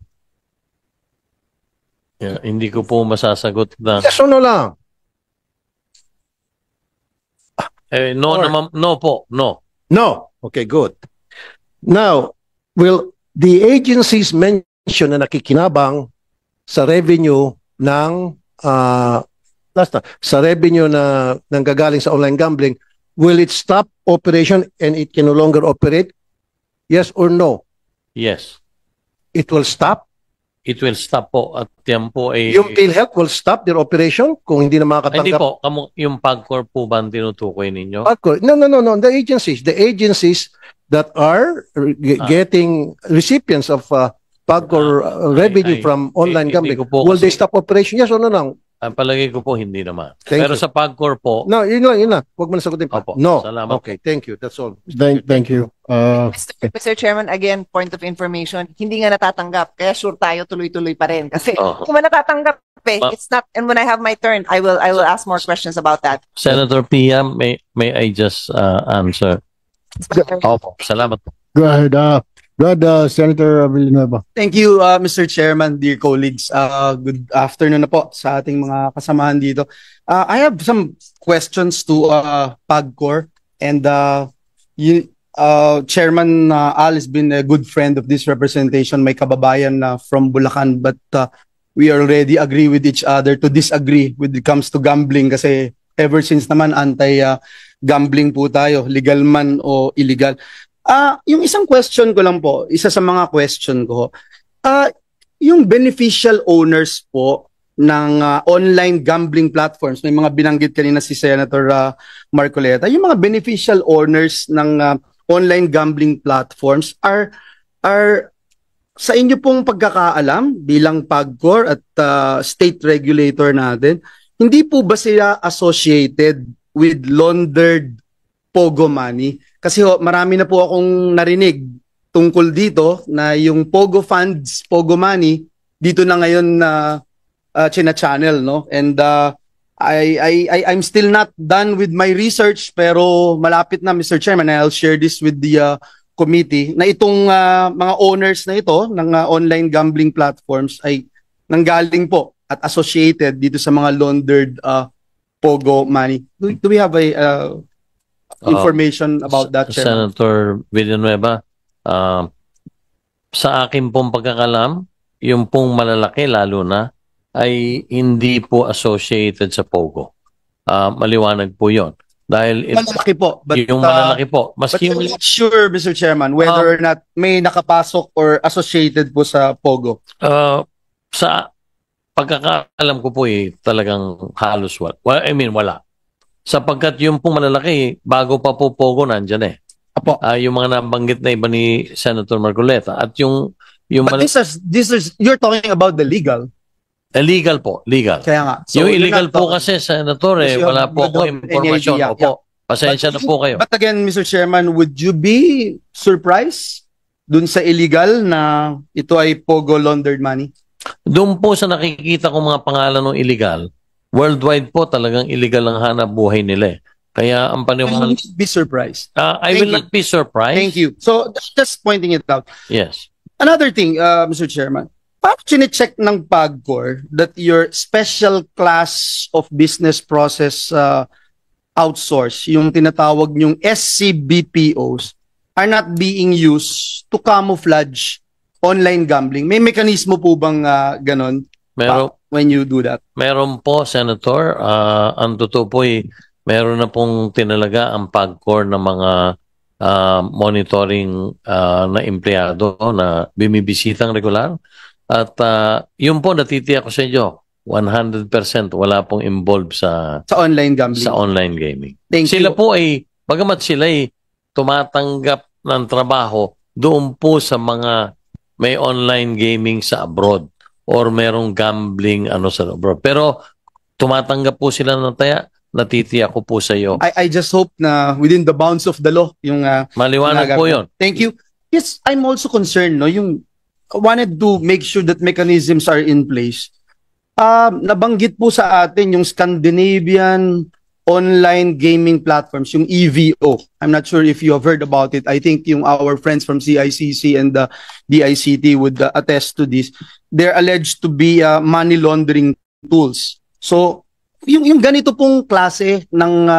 Yeah, hindi ko po masasagot na. Yes or no lang? No Or- naman, no po, no. No. Okay, good. Now, will the agencies mention na nakikinabang sa revenue ng sa revenue na nanggagaling sa online gambling, will it stop operation and it can no longer operate? Yes or no? Yes. It will stop? It will stop po at yan po ay... Yung PhilHealth will stop their operation kung hindi na Ay, hindi makakatanggap? po, yung PAGCOR po ba ang tinutukoy ninyo? No. The agencies that are getting recipients of PAGCOR revenue from online hindi gambling, ko po will they kasi- stop operation? Yes or no lang? Ang palagay ko po hindi naman. Thank Pero you. sa PAGCOR po, No, yun lang. Huwag mo na sagutin pa. Opo, No. salamat Okay, thank you. That's all. Thank you. Mr. Chairman, again, point of information, hindi nga natatanggap. Kaya sure tayo tuloy-tuloy pa rin. Kasi Oo. kung natatanggap Ma- it's not, and when I have my turn, I will ask more questions about that. Senator Pia, may I just answer? Opo, salamat po. Go ahead. Senator Villanueva. Thank you, Mr. Chairman, dear colleagues. Good afternoon na po sa ating mga kasamahan dito. I have some questions to PAGCOR, and Chairman Al has been a good friend of this representation. May kababayan from Bulacan, but we already agree with each other to disagree when it comes to gambling kasi ever since naman anti-gambling po tayo, legal man o illegal. Yung isang question ko lang po, isa sa mga question ko, yung beneficial owners po ng online gambling platforms, may mga binanggit kanina si Senator Marcoleta, yung mga beneficial owners ng online gambling platforms are sa inyo pong pagkakaalam bilang PAGCOR at state regulator natin, hindi po ba sila associated with laundered Pogo money? Kasi marami na po akong narinig tungkol dito na yung Pogo funds, Pogo money, dito na ngayon na china-channel, no? And I'm still not done with my research, pero malapit na, Mr. Chairman, I'll share this with the committee, na itong mga owners na ito ng online gambling platforms ay nanggaling po at associated dito sa mga laundered Pogo money. Do we have a information about that, Chairman? Senator Villanueva, sa akin pong pagkakalam, yung pong malalaki lalo na ay hindi po associated sa Pogo. Maliwanag po yon. Dahil Malalaki po. But, yung malalaki po. but Maski I'm not sure, Mr. Chairman, whether or not may nakapasok or associated po sa Pogo. sa pagkakaalam ko po talagang halos wala. Well, I mean, wala. Sapagkat yung pong malalaki, bago pa po Pogo, nandyan eh. Apo. Yung mga nabanggit na iba ni Senator Marcoleta. At yung But this is, you're talking about the legal. Legal po, legal. Kaya nga. Yung you're illegal not po talking- kasi, Senator, Because you wala have- po you akong don't have any impormasyon. idea. Opo, pasensya na po kayo. But again, Mr. Chairman, would you be surprised dun sa illegal na ito ay Pogo laundered money? Doon po sa nakikita kong mga pangalan ng illegal, worldwide po talagang illegal ang hanap buhay nila eh. Kaya ang paniwala... Will you be surprised? I Thank will you. not be surprised. Thank you. So, just pointing it out. Yes. Another thing, Mr. Chairman, paano chine-check ng PAGCOR that your special class of business process outsource, yung tinatawag yung SCBPOs, are not being used to camouflage online gambling? May mekanismo po bang ganon when you do that? Meron po, Senator. Ang totoo po meron na pong tinalaga ang PAGCOR ng mga monitoring na empleyado na bimibisitang regular. At yun po, natitiyak ko sa inyo, 100% wala pong involved sa online gambling. Sa online gaming. Thank Sila you. po bagamat sila tumatanggap ng trabaho doon po sa mga may online gaming sa abroad or merong gambling sa abroad. Pero tumatanggap po sila ng taya, natitiyak ko po sa iyo. I just hope na within the bounds of the law yung maliwanag po yun. Thank you. Yes, I'm also concerned, no, yung wanted to make sure that mechanisms are in place. Nabanggit po sa atin yung Scandinavian online gaming platforms, yung EVO. I'm not sure if you have heard about it. I think yung our friends from CICC and the DICT would attest to this. They're alleged to be money laundering tools. So, yung ganito pong klase ng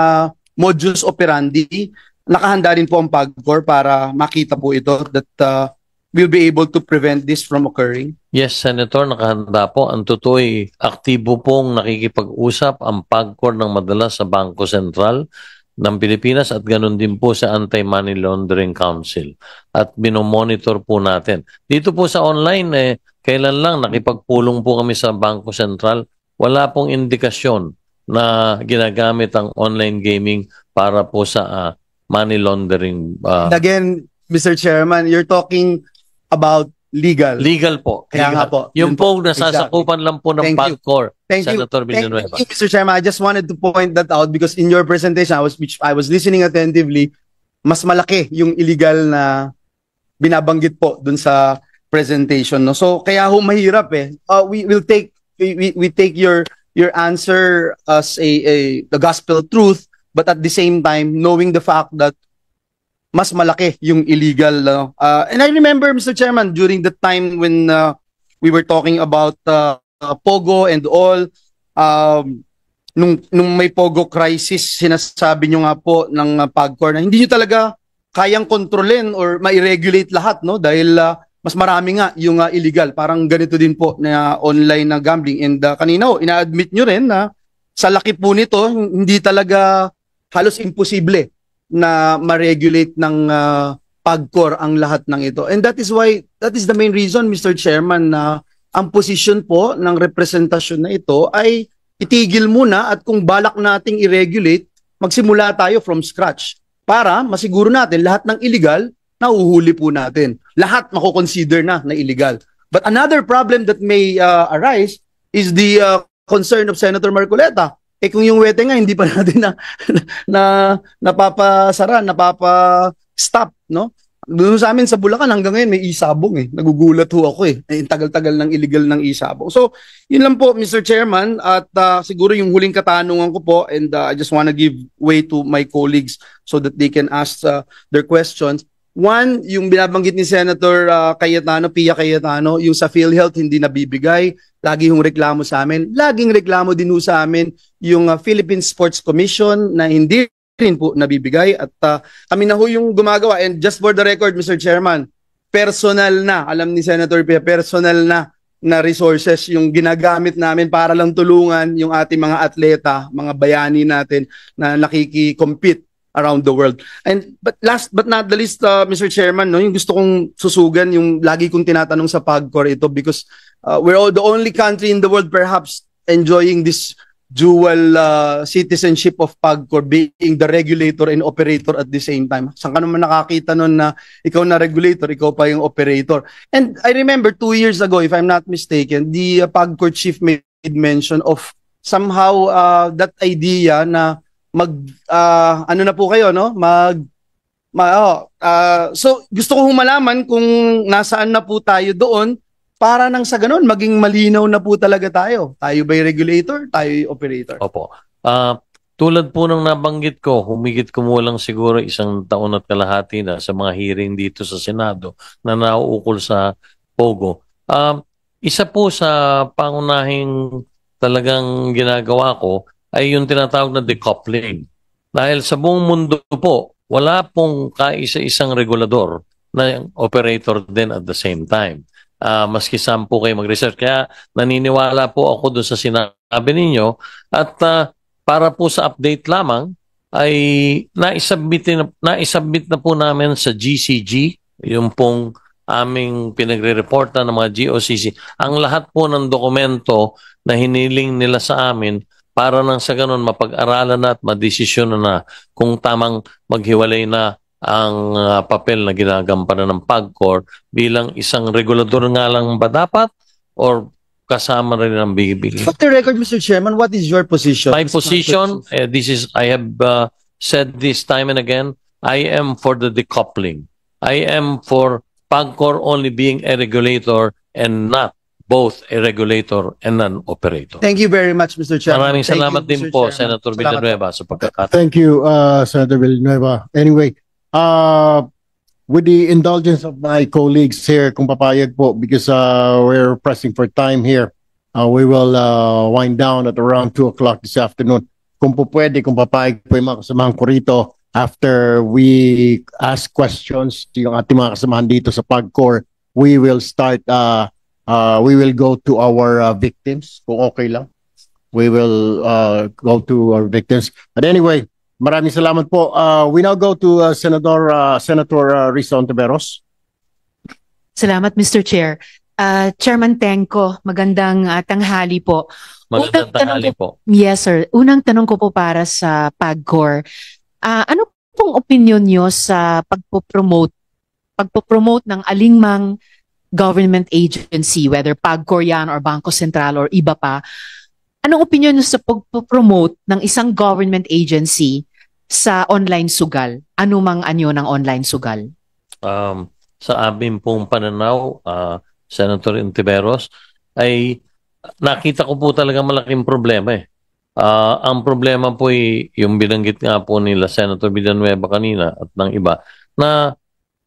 modus operandi, nakahanda rin po ang PAGCOR para makita po ito that we'll be able to prevent this from occurring. Yes, Senator, nakahanda po. Ang totoo aktibo pong nakikipag-usap ang PAGCOR ng madalas sa Bangko Sentral ng Pilipinas at ganun din po sa Anti-Money Laundering Council. At binomonitor po natin. Dito po sa online, kailan lang nakipagpulong po kami sa Bangko Sentral, wala pong indikasyon na ginagamit ang online gaming para po sa money laundering. Again, Mr. Chairman, you're talking about legal. Legal po. Kaya nga po. Yung po nasasakupan lang po ng PAGCOR. Senator Villanueva. Thank you, Mr. Chairman. I just wanted to point that out because in your presentation, I was listening attentively, mas malaki yung illegal na binabanggit po dun sa presentation. No? So, kaya mahirap we take your answer as the gospel truth, but at the same time, knowing the fact that mas malaki yung illegal. And I remember, Mr. Chairman, during the time when we were talking about Pogo and all, nung may Pogo crisis, sinasabi nyo nga po ng PAGCOR na hindi nyo talaga kayang kontrolin or ma-regulate lahat, no? Dahil mas marami nga yung illegal. Parang ganito din po na online na gambling. And kanina, ina-admit nyo rin na sa laki po nito, hindi talaga halos imposible na ma-regulate ng PAGCOR ang lahat ng ito. And that is the main reason, Mr. Chairman, na ang posisyon po ng representasyon na ito ay itigil muna at kung balak nating i-regulate, magsimula tayo from scratch para masiguro natin lahat ng illegal na uhuhuli po natin. Lahat mako-consider na illegal. But another problem that may arise is the concern of Senator Marcoleta. Kung yung wete nga hindi pa natin napapasara, napapa-stop, no? Doon sa amin sa Bulacan hanggang ngayon may isabong Nagugulat ho ako tagal-tagal ng illegal ng isabong. So, yun lang po Mr. Chairman at siguro yung huling katanungan ko po and I just want to give way to my colleagues so that they can ask their questions. One, yung binabanggit ni Senator Pia Cayetano, yung sa PhilHealth hindi nabibigay. Lagi yung reklamo sa amin. Laging reklamo din ho sa amin yung Philippine Sports Commission na hindi rin po nabibigay. At kami na ho yung gumagawa. And just for the record, Mr. Chairman, personal na, alam ni Senator Pia, personal na resources yung ginagamit namin para lang tulungan yung ating mga atleta, mga bayani natin na nakiki-compete around the world. But last but not the least, Mr. Chairman, no, yung gusto kong susugan, yung lagi kong tinatanong sa PAGCOR ito because we're the only country in the world perhaps enjoying this dual citizenship of PAGCOR, being the regulator and operator at the same time. Saan ka naman nakakita nun na ikaw na regulator, ikaw pa yung operator? And I remember 2 years ago, if I'm not mistaken, the PAGCOR chief made mention of somehow that idea na ano na po kayo, no? So, gusto ko malaman kung nasaan na po tayo doon para nang sa ganun, maging malinaw na po talaga tayo. Tayo ba'y regulator? Tayo operator? Opo. Tulad po ng nabanggit ko, humigit kumulang siguro 1 taon at kalahati na sa mga hearing dito sa Senado na nauukol sa Pogo. Isa po sa pangunahing talagang ginagawa ko ay yung tinatawag na decoupling. Dahil sa buong mundo po, wala pong kaisa-isang regulador na operator din at the same time. Maski saan po kayo mag-research. Kaya naniniwala po ako doon sa sinabi ninyo at para po sa update lamang ay naisubmit na po namin sa GCG, yung pong aming pinagre-reporta ng mga GOCC, ang lahat po ng dokumento na hiniling nila sa amin para nang sa ganun mapag-aralan na at madesisyon na kung tamang maghiwalay na ang papel na ginagampanan ng PAGCOR bilang isang regulador nga lang ba dapat or kasama rin ang bigibig. For the record, Mr. Chairman, what is your position? My position, I have said this time and again, I am for the decoupling. I am for PAGCOR only being a regulator and not both a regulator and an operator. Thank you very much, Mr. Chairman. Maraming Thank salamat you, din Mr. po, Chairman. Senator Salamat Villanueva, sa pagkakataon. Thank you, Senator Villanueva. Anyway, with the indulgence of my colleagues here, kung papayag po, because we're pressing for time here, we will wind down at around 2 o'clock this afternoon. Kung po pwede, kung papayag po yung mga kasamahan ko rito, after we ask questions to yung ating mga kasamahan dito sa PAGCOR, we will start, we will go to our victims, kung okay lang. We will go to our victims. But anyway, maraming salamat po. We now go to Senator Risa Ontiveros. Salamat, Mr. Chair. Chairman Tenko, magandang tanghali po. Magandang tanghali po. Yes, sir. Unang tanong ko po para sa PAGCOR. Ano pong opinion nyo sa pagpo-promote ng alingmang government agency, whether PAGCOR yan or Bangko Sentral or iba pa? Anong opinion nyo sa pagpo-promote ng isang government agency sa online sugal? Ano mang anyo ng online sugal? Sa amin pong pananaw, Senator Ontiveros, ay nakita ko po talaga malaking problema eh. Ang problema po ay yung binanggit nga po nila Senator Villanueva kanina at ng iba na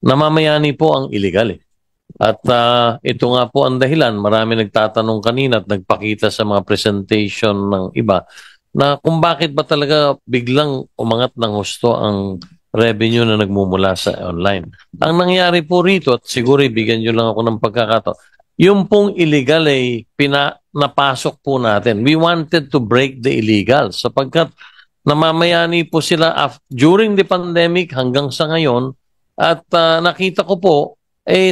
namamayani po ang illegal eh. At ito nga po ang dahilan. Marami nagtatanong kanina at nagpakita sa mga presentation ng iba na kung bakit ba talaga biglang umangat ng husto ang revenue na nagmumula sa online. Ang nangyari po rito, at siguro ibigyan nyo lang ako ng pagkakataon, yung pong illegal ay napasok po natin. We wanted to break the illegal sapagkat namamayani po sila during the pandemic hanggang sa ngayon at nakita ko po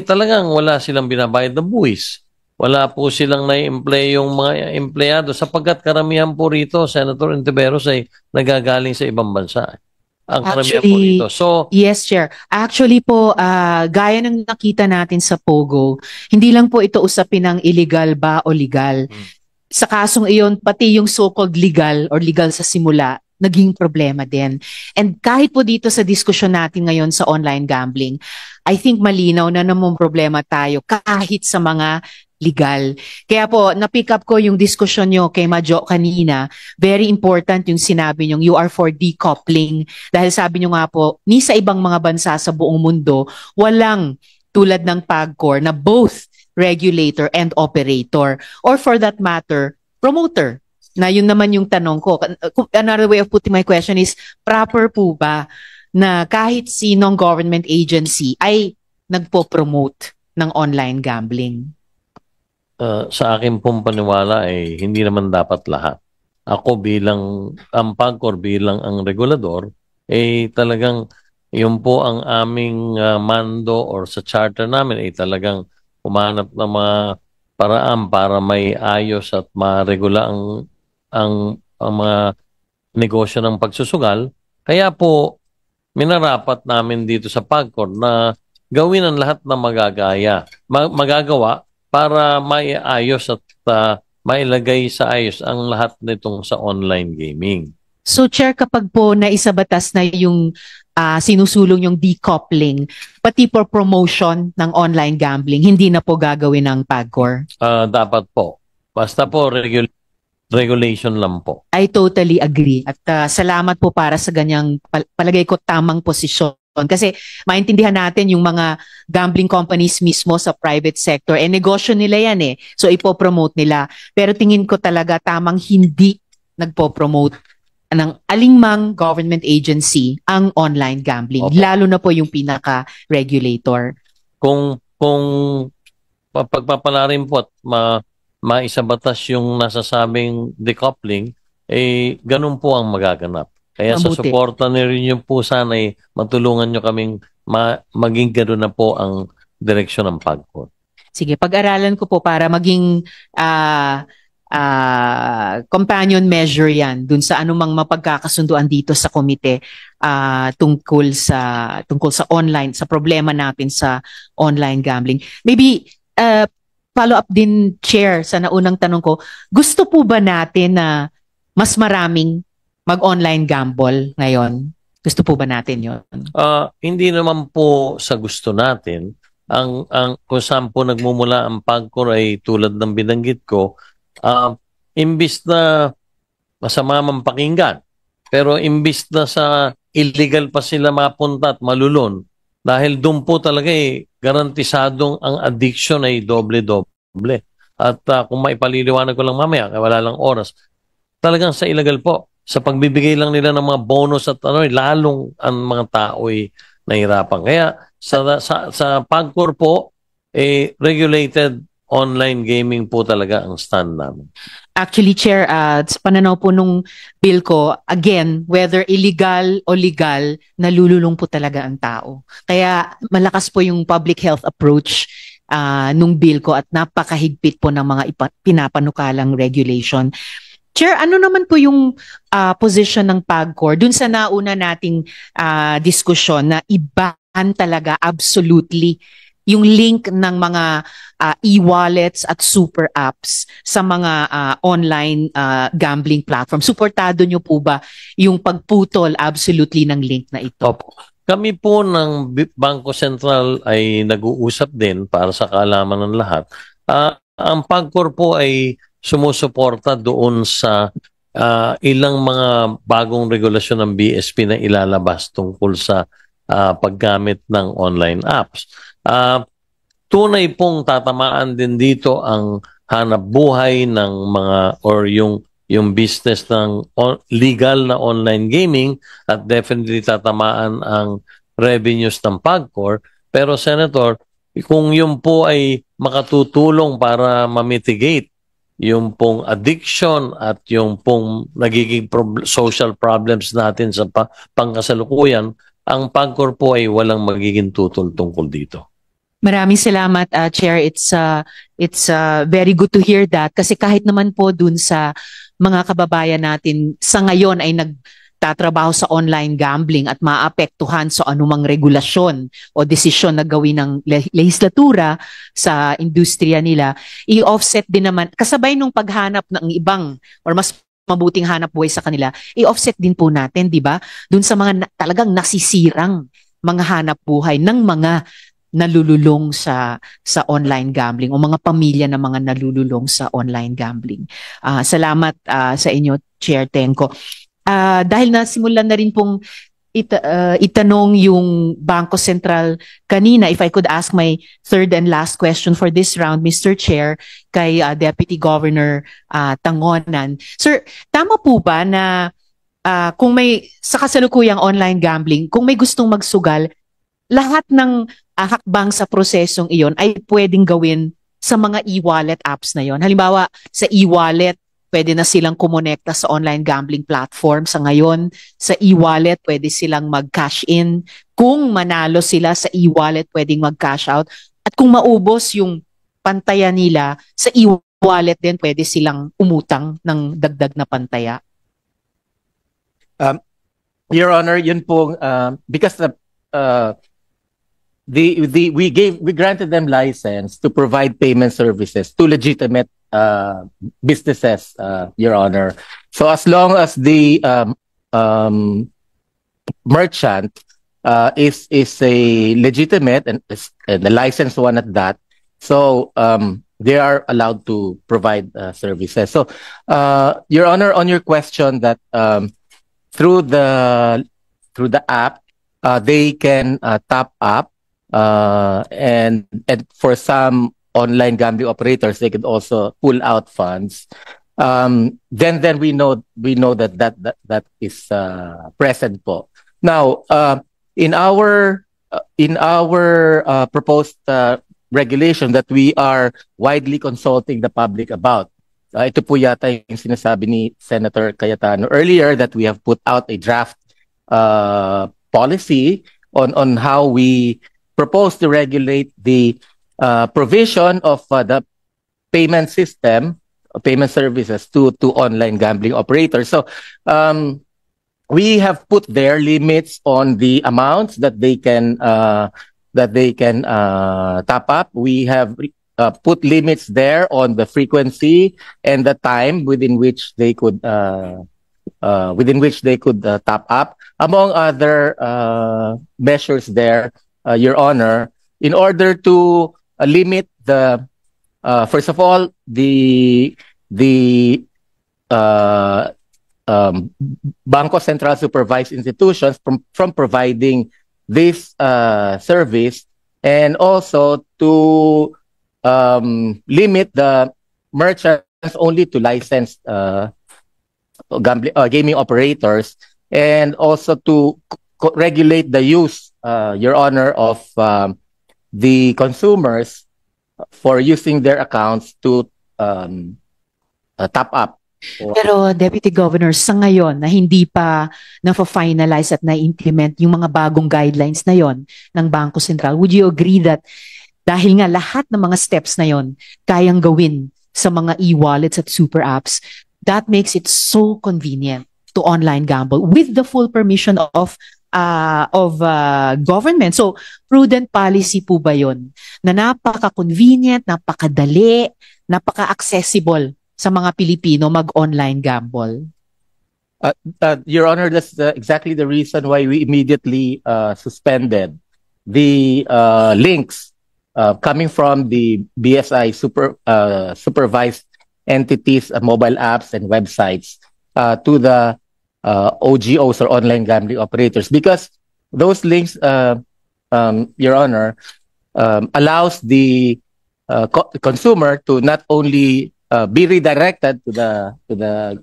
talagang wala silang binabayad ng buwis. Wala po silang na-employ yung mga empleyado sapagkat karamihan po rito, Senator Ontiveros, ay nagagaling sa ibang bansa. Ang karamihan po rito. So, yes, Chair. Actually po, gaya ng nakita natin sa Pogo, hindi lang po ito usapin ng illegal ba o legal. Sa kasong iyon, pati yung so-called legal or legal sa simula, naging problema din. And kahit po dito sa diskusyon natin ngayon sa online gambling, I think malinaw na namang problema tayo kahit sa mga legal. Kaya po, na-pick up ko yung diskusyon nyo kay Majo kanina. Very important yung sinabi nyo, you are for decoupling. Dahil sabi nyo nga po, ni sa ibang mga bansa sa buong mundo, walang tulad ng PAGCOR na both regulator and operator. Or for that matter, promoter. Na yun naman yung tanong ko. Another way of putting my question is, proper po ba na kahit sinong government agency ay nagpo-promote ng online gambling? Sa akin pong paniwala ay hindi naman dapat lahat. Ako bilang ang PAGCOR bilang ang regulador talagang yun po ang aming mando or sa charter namin ay talagang umanap ng mga paraan para may ayos at maregula ang mga negosyo ng pagsusugal. Kaya po minarapat namin dito sa PAGCOR na gawin ang lahat na magagawa para maiayos at mailagay sa ayos ang lahat nitong sa online gaming. So, Chair, kapag po naisabatas na yung sinusulong yung decoupling, pati for promotion ng online gambling, hindi na po gagawin ng PAGCOR? Dapat po. Basta po regulation lang po. I totally agree. At salamat po para sa ganyang palagay ko tamang posisyon. Kasi maintindihan natin yung mga gambling companies mismo sa private sector. Negosyo nila yan eh. So ipopromote nila. Pero tingin ko talaga tamang hindi nagpo-promote ng alingmang government agency ang online gambling. Opo. Lalo na po yung pinaka-regulator. Kung pagpapalarin po at maisabatas yung nasasabing decoupling, ganun po ang magaganap. Kaya sa Mabuti. suporta niyo po sana matulungan nyo kaming maging gano'n na po ang direksyon ng PAGCOR. Sige, pag-aralan ko po para maging companion measure yan dun sa anumang mapagkakasunduan dito sa komite tungkol sa online, sa problema natin sa online gambling. Maybe follow-up din, Chair, sa naunang tanong ko. Gusto po ba natin na mas maraming mag-online gamble ngayon? Gusto po ba natin yon? Hindi naman po sa gusto natin. ang kung saan po nagmumula ang PAGCOR ay tulad ng binanggit ko, imbis na masama man pakinggan, pero imbis na sa illegal pa sila mapunta at malulon, dahil doon po talaga garantisadong ang addiction ay doble-doble. At kung maipaliliwanag ko lang mamaya, kaya wala lang oras, talagang sa illegal po, sa pagbibigay lang nila ng mga bonus at lalong ang mga tao ay nahirapan. Kaya sa PAGCOR po, regulated online gaming po talaga ang stand namin. Actually, Chair, sa pananaw po nung bill ko, again, whether illegal o legal, nalululong po talaga ang tao. Kaya malakas po yung public health approach nung bill ko at napakahigpit po ng mga pinapanukalang regulation. Chair, ano naman po yung position ng PAGCOR dun sa nauna nating diskusyon na iban talaga absolutely yung link ng mga e-wallets at super apps sa mga online gambling platform? Suportado nyo po ba yung pagputol absolutely ng link na ito? Opo. Kami po ng Bangko Sentral ay nag-uusap din para sa kaalaman ng lahat. Ang PAGCOR po ay sumusuporta doon sa ilang mga bagong regulasyon ng BSP na ilalabas tungkol sa paggamit ng online apps. Tunay pong tatamaan din dito ang hanap buhay ng mga or yung business ng legal na online gaming at definitely tatamaan ang revenues ng PAGCOR. Pero Senator, kung yun po ay makatutulong para ma-mitigate yung pong addiction at yung pong nagiging social problems natin sa pangkasalukuyan, ang PAGCOR po ay walang magiging tutol tungkol dito. Maraming salamat, Chair. It's very good to hear that kasi kahit naman po dun sa mga kababayan natin sa ngayon ay nagtatrabaho sa online gambling at maapektuhan sa anumang regulasyon o desisyon na gawin ng lehislatura sa industriya nila, i-offset din naman, kasabay nung paghanap ng ibang or mas mabuting hanap buhay sa kanila, i-offset din po natin, di ba? Dun sa mga talagang nasisirang mga hanap buhay ng mga nalululong sa online gambling o mga pamilya na mga nalululong sa online gambling. Salamat sa inyo, Chair Tenko. Dahil nasimulan na rin pong itanong yung Bangko Sentral kanina, if I could ask my third and last question for this round, Mr. Chair, kay Deputy Governor Tangonan. Sir, tama po ba na kung may sa kasalukuyang online gambling, kung may gustong magsugal, lahat ng hakbang sa prosesong iyon ay pwedeng gawin sa mga e-wallet apps na yon? Halimbawa, sa e-wallet, pwede na silang kumonekta sa online gambling platform. Sa ngayon, sa e-wallet, pwede silang mag-cash in. Kung manalo sila sa e-wallet, pwedeng mag-cash out. At kung maubos yung pantaya nila, sa e-wallet din pwede silang umutang ng dagdag na pantaya. Your Honor, yun po, because we granted them license to provide payment services to legitimate businesses, Your Honor. So as long as the merchant is a legitimate and the licensed one at that, so they are allowed to provide services. So, Your Honor, on your question that through the app, they can top up. And for some online gambling operators, they could also pull out funds. Then we know that is present po. Now, in our proposed regulation that we are widely consulting the public about, ito po yata yung sinasabi ni Senator Cayetano earlier, that we have put out a draft policy on how we propose to regulate the provision of the payment system, payment services to online gambling operators. So we have put their limits on the amounts that they can top up. We have put limits there on the frequency and the time within which they could top up, among other measures there. Your Honor, in order to limit the first of all the Bangko Sentral supervised institutions from providing this service, and also to limit the merchants only to licensed gaming operators, and also to regulate the use, Your Honor, of the consumers for using their accounts to top up. Pero Deputy Governor, sa ngayon na hindi pa na-finalize at na-implement yung mga bagong guidelines na yon ng Bangko Sentral, would you agree that dahil nga lahat ng mga steps na yon kayang gawin sa mga e-wallets at super apps, that makes it so convenient to online gamble with the full permission of government? So, prudent policy po ba yun? Na napaka-convenient, napakadali, napaka-accessible sa mga Pilipino mag-online gamble? Your Honor, that's exactly the reason why we immediately suspended the links coming from the BSI supervised entities, mobile apps and websites to the OGOs or online gambling operators, because those links, Your Honor, allows the consumer to not only be redirected to the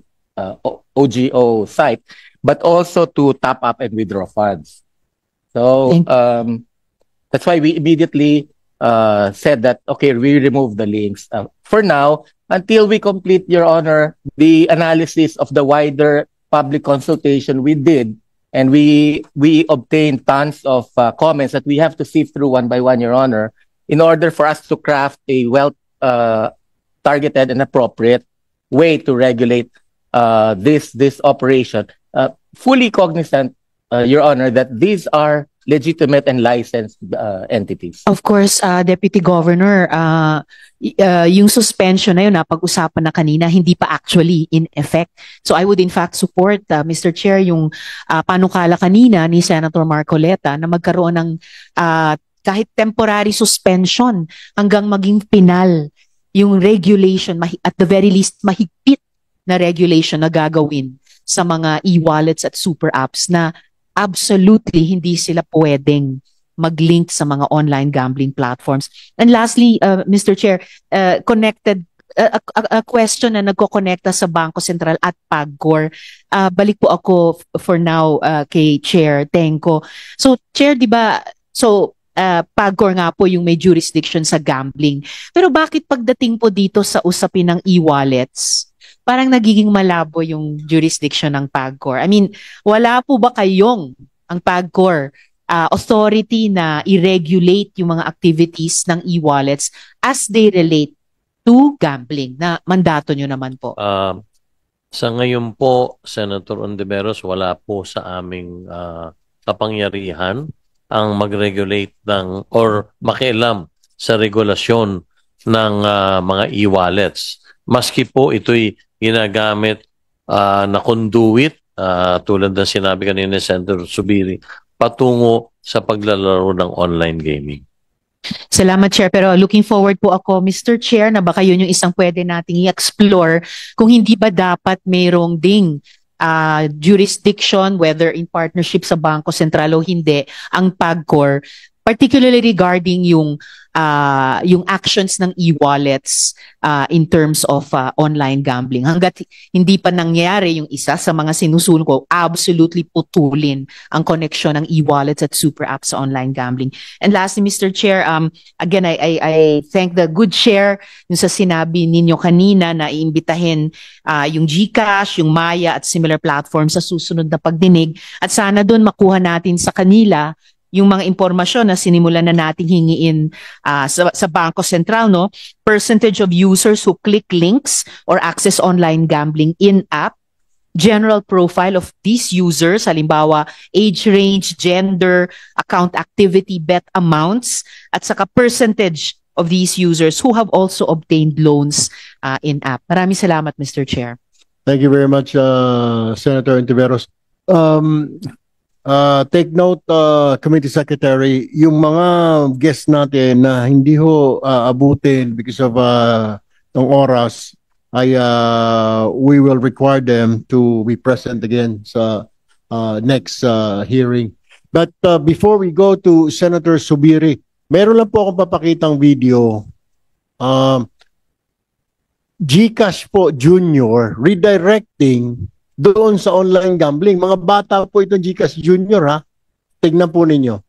OGO site, but also to top up and withdraw funds. So that's why we immediately said that, okay, we remove the links for now until we complete, Your Honor, the analysis of the wider public consultation we did, and we obtained tons of comments that we have to sift through one by one, Your Honor, in order for us to craft a targeted and appropriate way to regulate this operation, fully cognizant, Your Honor, that these are legitimate and licensed entities. Of course, Deputy Governor, yung suspension na yun, napag-usapan na kanina, hindi pa actually in effect. So I would in fact support, Mr. Chair, yung panukala kanina ni Senator Marcoleta na magkaroon ng kahit temporary suspension hanggang maging final yung regulation, at the very least mahigpit na regulation na gagawin sa mga e-wallets at super apps na absolutely hindi sila pwedeng mag-link sa mga online gambling platforms. And lastly, Mr. Chair, connected a question na nagko-connecta sa Bangko Sentral at PAGCOR. Balik po ako for now kay Chair Tenko. So Chair, di ba, PAGCOR nga po yung may jurisdiction sa gambling. Pero bakit pagdating po dito sa usapin ng e-wallets, parang nagiging malabo yung jurisdiction ng PAGCOR? I mean, wala po ba kayong, ang PAGCOR, authority na i-regulate yung mga activities ng e-wallets as they relate to gambling, na mandato nyo naman po? Sa ngayon po, Senator Ontiveros, wala po sa aming kapangyarihan ang mag-regulate ng or makialam sa regulasyon ng mga e-wallets. Maski po ito'y ginagamit na conduit, tulad ng sinabi kanina ni Senator Zubiri, patungo sa paglalaro ng online gaming. Salamat, Chair. Pero looking forward po ako, Mr. Chair, na baka yun yung isang pwede nating i-explore kung hindi ba dapat mayroong ding jurisdiction, whether in partnership sa Bangko Sentral o hindi, ang PAGCOR, particularly regarding yung actions ng e-wallets in terms of online gambling. Hanggat hindi pa nangyari yung isa sa mga sinusulong ko, absolutely putulin ang connection ng e-wallets at super apps sa online gambling. And lastly, Mr. Chair, again, I thank the good chair yung sa sinabi ninyo kanina na iimbitahin yung GCash, yung Maya at similar platforms sa susunod na pagdinig. At sana doon makuha natin sa kanila yung mga impormasyon na sinimulan na nating hingiin sa Bangko Sentral, no? Percentage of users who click links or access online gambling in-app, general profile of these users, halimbawa age range, gender, account activity, bet amounts, at saka percentage of these users who have also obtained loans in-app. Maraming salamat, Mr. Chair. Thank you very much, Senator Ontiveros. take note, Committee Secretary, yung mga guests natin na hindi ho abutin because of ng oras, ay we will require them to be present again sa next hearing. But before we go to Senator Subiri, meron lang po akong papakitang video. GCash po Junior redirecting doon sa online gambling. Mga bata po itong GCash Junior, ha. Tignan po ninyo.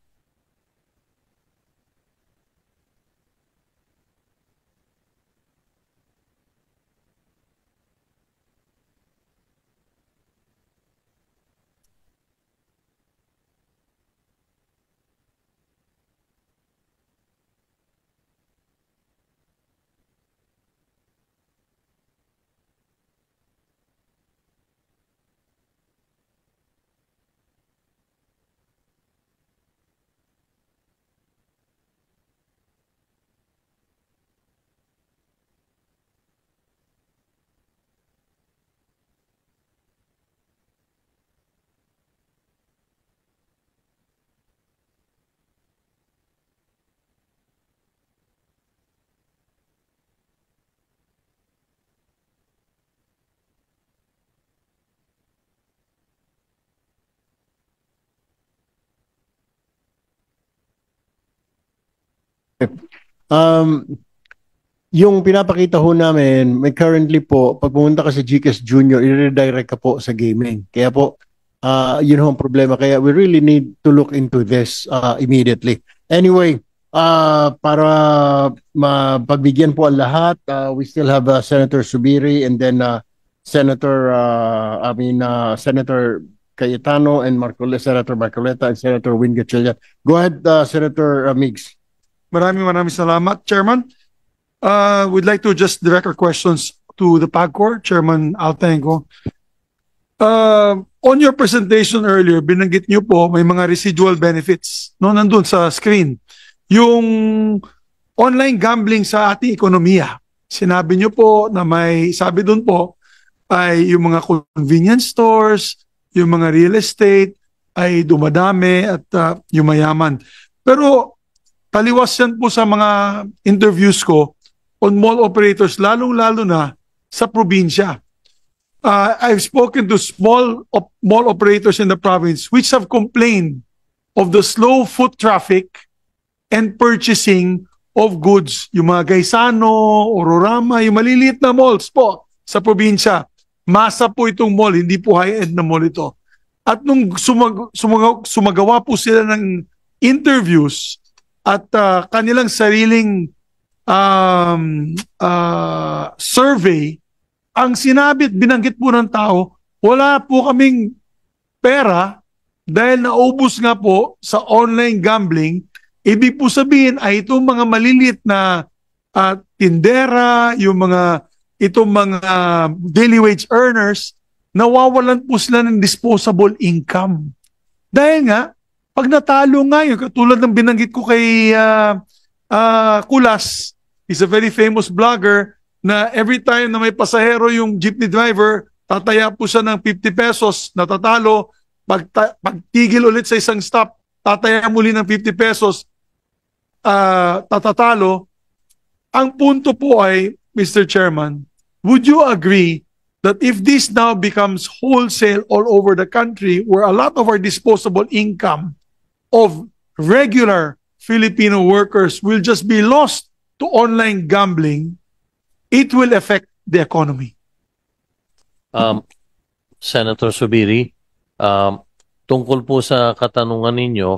Yung pinapakita ho namin, may currently po, pag pumunta ka sa GCash Junior, i-redirect ka po sa gaming. Kaya po, yun ho ang problema. Kaya we really need to look into this immediately. Anyway, para mapagbigyan po ang lahat, we still have Senator Subiri and then Senator Cayetano and Senator Marcoleta and Senator Win Gatchalian. Go ahead, Senator Migs. Maraming salamat, Chairman. We'd like to just direct our questions to the PAGCOR, Chairman Altengo. On your presentation earlier, binanggit niyo po may mga residual benefits, no, nandun sa screen. Yung online gambling sa ating ekonomiya. Sinabi niyo po na may, sabi doon po, ay yung mga convenience stores, yung mga real estate ay dumadami at yumayaman. Pero taliwas yan po sa mga interviews ko on mall operators, lalong-lalo na sa probinsya. I've spoken to small mall operators in the province which have complained of the slow foot traffic and purchasing of goods. Yung mga Gaisano, Ororama, yung maliliit na malls po sa probinsya. Masa po itong mall, hindi po high-end na mall ito. At nung sumagawa po sila ng interviews at kanilang sariling survey, ang sinabi at binanggit po ng tao, wala po kaming pera dahil naubos nga po sa online gambling. Ibig po sabihin ay itong mga maliliit na tindera, itong mga daily wage earners, nawawalan po sila ng disposable income. Dahil nga, pag natalo nga yun, katulad ng binanggit ko kay Kulas, he's a very famous blogger, na every time na may pasahero yung jeepney driver, tataya po siya ng 50 pesos, natatalo, pagtigil ulit sa isang stop, tataya muli ng 50 pesos, tatatalo. Ang punto po ay, Mr. Chairman, would you agree that if this now becomes wholesale all over the country, where a lot of our disposable income of regular Filipino workers will just be lost to online gambling, it will affect the economy? Senator Subiri, tungkol po sa katanungan ninyo,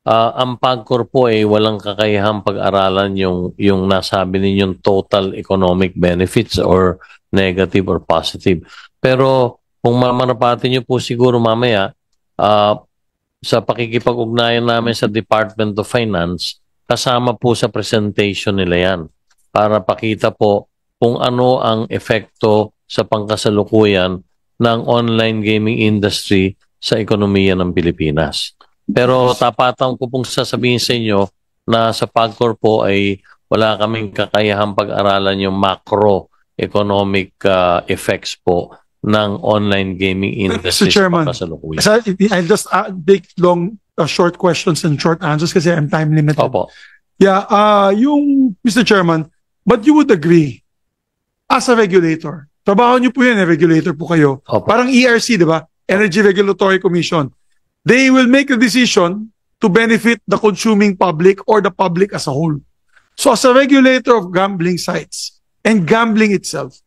ang PAGCOR po ay walang kakayahang pag-aralan yung nasabi ninyong total economic benefits or negative or positive. Pero kung mamarapatin nyo po siguro mamaya, sa pakikipag-ugnayan namin sa Department of Finance, kasama po sa presentation nila yan para pakita po kung ano ang epekto sa pangkasalukuyan ng online gaming industry sa ekonomiya ng Pilipinas. Pero tapatan ko pong sasabihin sa inyo na sa PAGCOR po ay wala kaming kakayahang pag-aralan yung macroeconomic effects po ng online gaming industry Mr. Chairman, sa kasalukuyan. I'll just take short questions and short answers kasi I'm time limited. Opo. Yeah, Mr. Chairman, but you would agree, as a regulator, trabaho niyo po yan, regulator po kayo. Opo. Parang ERC, di ba? Energy Regulatory Commission. They will make a decision to benefit the consuming public or the public as a whole. So as a regulator of gambling sites and gambling itself,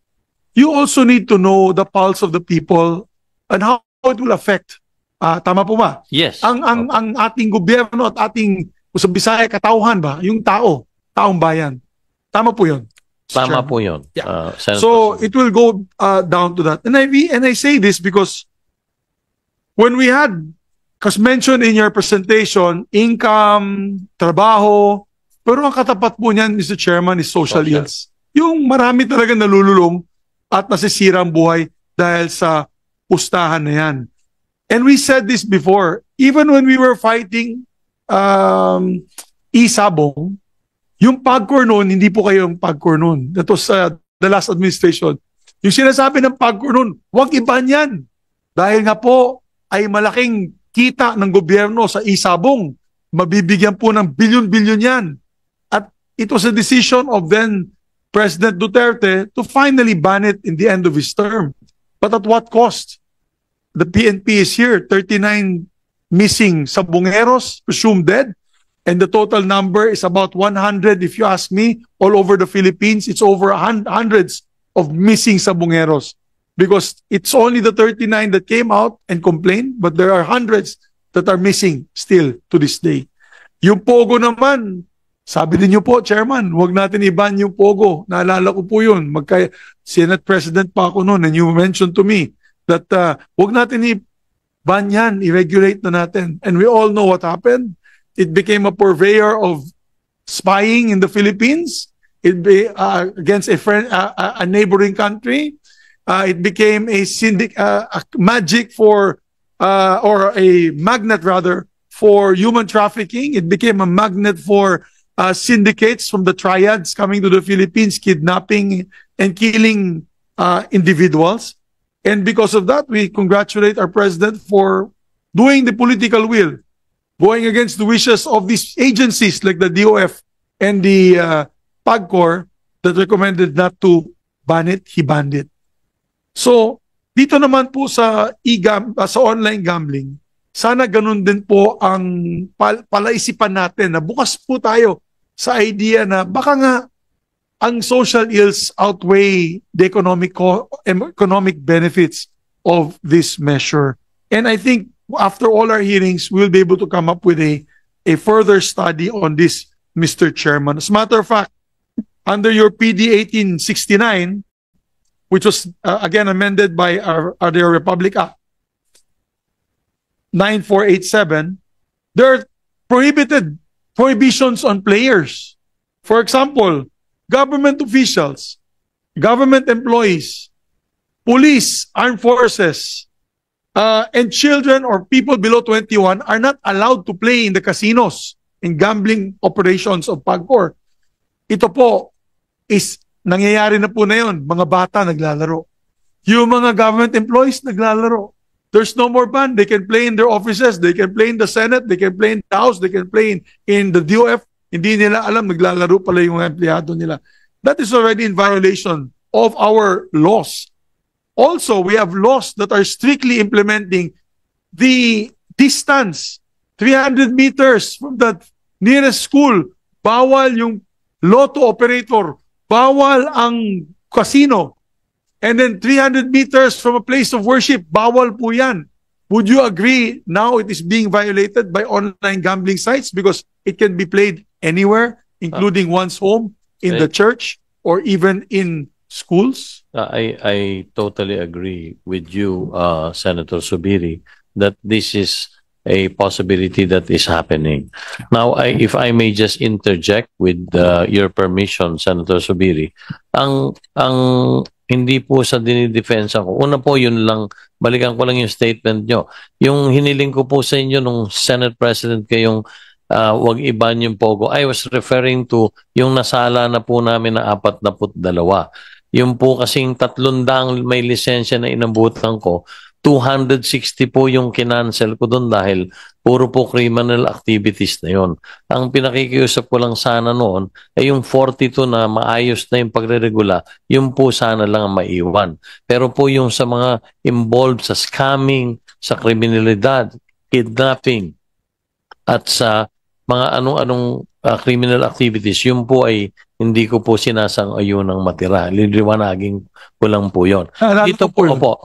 you also need to know the pulse of the people and how it will affect. Tama po ba? Yes. Ang ating gobyerno at ating sa Bisaya katauhan ba? Yung taong bayan. Tama po 'yon. Tama po 'yon. Yeah. Senator So Subiri. it will go down to that. And I say this because when we had, because mentioned in your presentation, income, trabaho, pero ang katapat po niyan, Mr. Chairman, is social ills. Yung marami talaga nalululong at nasisira ang buhay dahil sa pustahan na yan. And we said this before, even when we were fighting Isabong, yung PAGCOR noon, hindi po kayo yung PAGCOR noon. That was the last administration. Yung sinasabi ng PAGCOR noon, huwag iban yan. Dahil nga po, ay malaking kita ng gobyerno sa Isabong. Mabibigyan po ng bilyon-bilyon yan. At it was a decision of then President Duterte to finally ban it in the end of his term. But at what cost? The PNP is here, 39 missing Sabongeros, presumed dead. And the total number is about 100, if you ask me, all over the Philippines. It's over hundreds of missing Sabongeros. Because it's only the 39 that came out and complained, but there are hundreds that are missing still to this day. Yung Pogo naman, sabi niyo po, Chairman, huwag natin iban yung Pogo. Naalala ko po yun. Senate President pa ako noon, and you mentioned to me that huwag natin iban yan, i-regulate na natin. And we all know what happened. It became a purveyor of spying in the Philippines. It be against a neighboring country. It became a magic for, or a magnet rather, for human trafficking. It became a magnet for syndicates from the triads coming to the Philippines, kidnapping and killing individuals. And because of that, we congratulate our president for doing the political will, going against the wishes of these agencies like the DOF and the PAGCOR that recommended not to ban it. He banned it. So, dito naman po sa sa online gambling, sana ganun din po ang palaisipan natin na bukas po tayo sa idea na baka nga ang social ills outweigh the economic benefits of this measure. And I think after all our hearings, we'll be able to come up with a further study on this, Mr. Chairman. As a matter of fact, under your PD 1869, which was again amended by our Republic Act 9487, there are prohibitions on players. For example, government officials, government employees, police, armed forces, and children or people below 21 are not allowed to play in the casinos and gambling operations of PAGCOR. Ito po is nangyayari na po na yun. Mga bata naglalaro. Yung mga government employees naglalaro. There's no more ban. They can play in their offices. They can play in the Senate. They can play in the House. They can play in the DOF. Hindi nila alam, naglalaro pala yung empleyado nila. That is already in violation of our laws. Also, we have laws that are strictly implementing the distance, 300 meters from the nearest school. Bawal yung lotto operator. Bawal ang casino. And then 300 meters from a place of worship, bawal po yan. Would you agree now it is being violated by online gambling sites because it can be played anywhere, including one's home, in the church, or even in schools? I totally agree with you, Senator Subiri, that this is a possibility that is happening. Now, if I may just interject with your permission, Senator Subiri, ang hindi po sa dinidefensa ko. Una po, yun lang, balikan ko lang yung statement nyo. Yung hiniling ko po sa inyo nung Senate President kayong wag iban yung Pogo, I was referring to yung nasala na po namin na 42. Yung po kasing 300 may lisensya na inabutan ko, 260 po yung kinancel ko doon dahil puro po criminal activities na yon. Ang pinakikiusap ko lang sana noon ay yung 42 na maayos na yung pagre-regula, yung po sana lang ang maiwan. Pero po yung sa mga involved sa scamming, sa kriminalidad, kidnapping, at sa mga anong criminal activities, yun po ay hindi ko po sinasang-ayun ng matira. Liliwanagin ko lang po yun.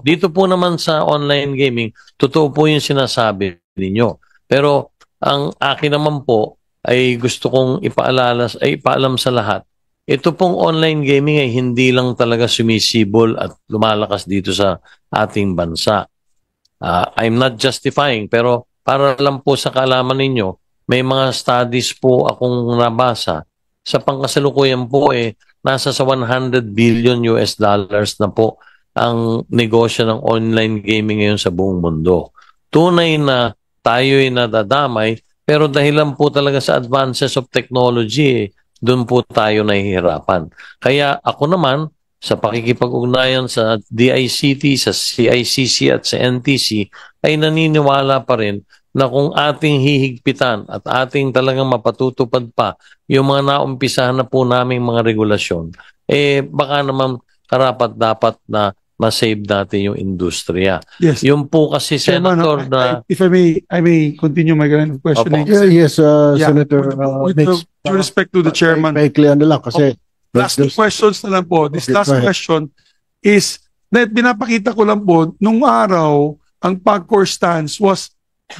Dito po naman sa online gaming, totoo po yung sinasabi ninyo. Pero ang akin naman po ay gusto kong ipaalam sa lahat. Ito pong online gaming ay hindi lang talaga sumisibol at lumalakas dito sa ating bansa. I'm not justifying, pero para lang po sa kaalaman ninyo, may mga studies po akong nabasa. Sa pangkasalukuyan po nasa sa 100 billion US dollars na po ang negosyo ng online gaming ngayon sa buong mundo. Tunay na tayo'y nadadamay, pero dahilan po talaga sa advances of technology, doon po tayo nahihirapan. Kaya ako naman, sa pakikipag-ugnayan sa DICT, sa CICC at sa NTC, ay naniniwala pa rin na kung ating hihigpitan at ating talagang mapatutupad pa yung mga naumpisahan na po naming mga regulasyon, baka naman karapat-dapat na ma-save natin yung industriya. Yes. Yung po kasi, Senator, if I may continue my line of questioning. Yes, Senator. With due respect to the chairman. Clear na lang kasi last two questions na lang po. This last question is, na pinapakita ko lang po, nung araw, ang PAGCOR stance was,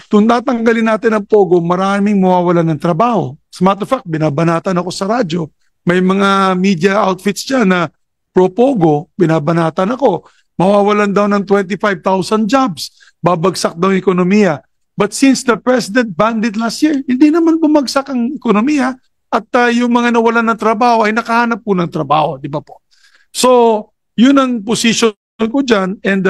kung natanggalin natin ang POGO, maraming mawawalan ng trabaho. As a matter of fact, binabanatan ako sa radyo. May mga media outfits dyan na pro-POGO, binabanatan ako. Mawawalan daw ng 25,000 jobs. Babagsak daw ang ekonomiya. But since the President banned it last year, hindi naman bumagsak ang ekonomiya at yung mga nawalan ng trabaho ay nakahanap po ng trabaho. Di ba po? So, yun ang position ko dyan. And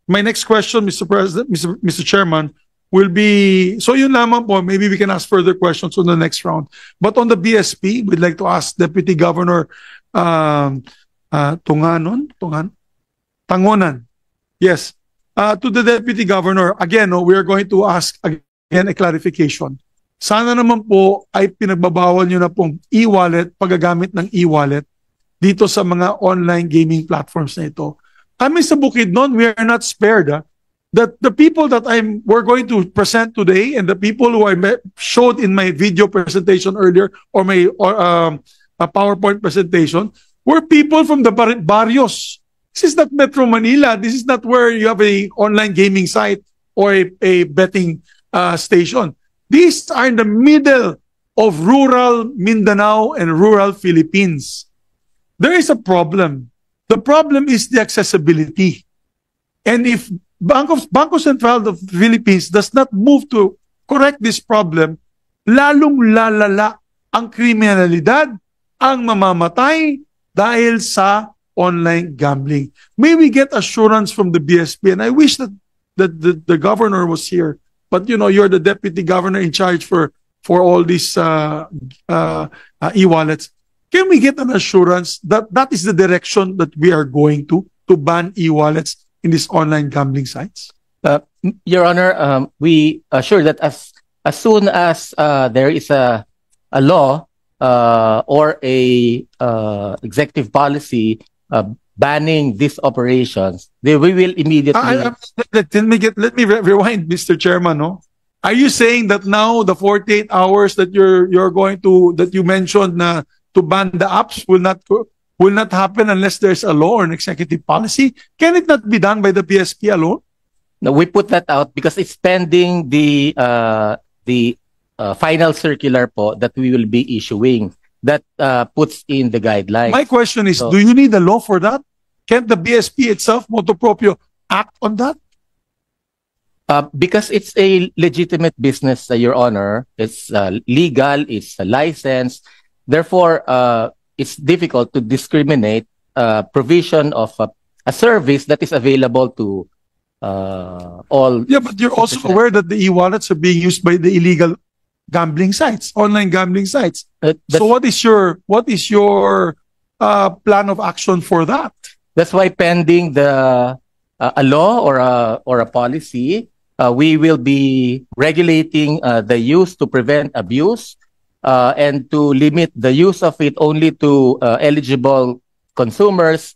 my next question, Mr. President, Mr. Chairman, will be, so yun lamang po, maybe we can ask further questions on the next round. But on the BSP, we'd like to ask Deputy Governor Tangonan. Yes. To the Deputy Governor, again, we are going to ask again a clarification. Sana naman po ay pinagbabawal nyo na pong e-wallet, paggagamit ng e-wallet dito sa mga online gaming platforms na ito. Kami sa Bukidnon, we are not spared. That the people that we're going to present today and the people who I showed in my video presentation earlier or my a PowerPoint presentation were people from the barrios. This is not Metro Manila. This is not where you have a online gaming site or a betting station. These are in the middle of rural Mindanao and rural Philippines. There is a problem. The problem is the accessibility. And if Bangko Sentral of the Philippines does not move to correct this problem, lalong lalala ang kriminalidad, ang mamamatay dahil sa online gambling. May we get assurance from the BSP, and I wish that the governor was here, but you know, you're the deputy governor in charge for all these e-wallets. Can we get an assurance that that is the direction that we are going to ban e-wallets in these online gambling sites? Your Honor, we assure that as soon as there is a law or a executive policy banning these operations, we will immediately. Let me rewind, Mr. Chairman. No, are you saying that now the 48 hours that you're going to that you mentioned to ban the apps will not happen unless there's a law or an executive policy? Can it not be done by the PSP alone? No, we put that out because it's pending the final circular po that we will be issuing that puts in the guidelines. My question is, do you need a law for that? Can't the BSP itself, motu proprio, act on that? Because it's a legitimate business, Your Honor. It's legal, it's licensed. Therefore, it's difficult to discriminate provision of a service that is available to all. Yeah, but you're also aware that the e-wallets are being used by the illegal gambling sites, online gambling sites. So what is your plan of action for that? That's why pending the a law or a policy, we will be regulating the use to prevent abuse and to limit the use of it only to eligible consumers,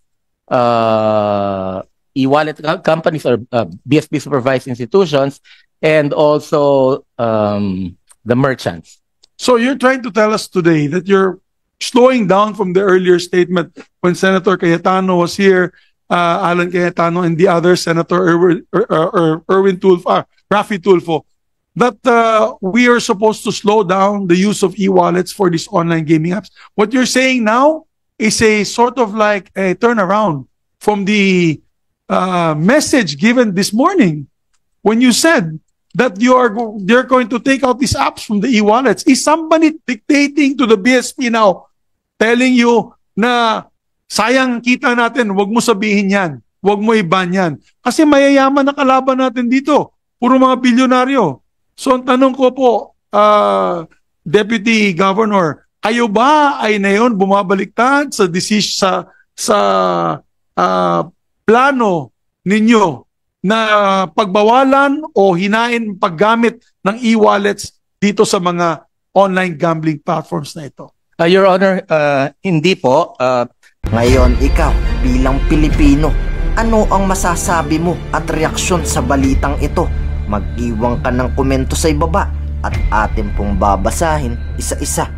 e-wallet companies or BSP supervised institutions, and also the merchants. So you're trying to tell us today that you're slowing down from the earlier statement when Senator Cayetano was here, Alan Cayetano and the other Senator Erwin Tulfo, Raffy Tulfo, that we are supposed to slow down the use of e-wallets for these online gaming apps. What you're saying now is a sort of like a turnaround from the message given this morning when you said that they're going to take out these apps from the e-wallets. Is somebody dictating to the BSP now, telling you na sayang kita natin, wag mo sabihin yan, wag mo iban yan. Kasi mayayaman na kalaban natin dito. Puro mga bilyonaryo. So ang tanong ko po, Deputy Governor, kayo ba ay na yun bumabaliktad sa decision sa plano ninyo na pagbawalan o hinain paggamit ng e-wallets dito sa mga online gambling platforms na ito? Your Honor, hindi po. Ngayon, ikaw, bilang Pilipino, ano ang masasabi mo at reaksyon sa balitang ito? Mag-iwan ka ng komento sa ibaba at atin pong babasahin isa-isa.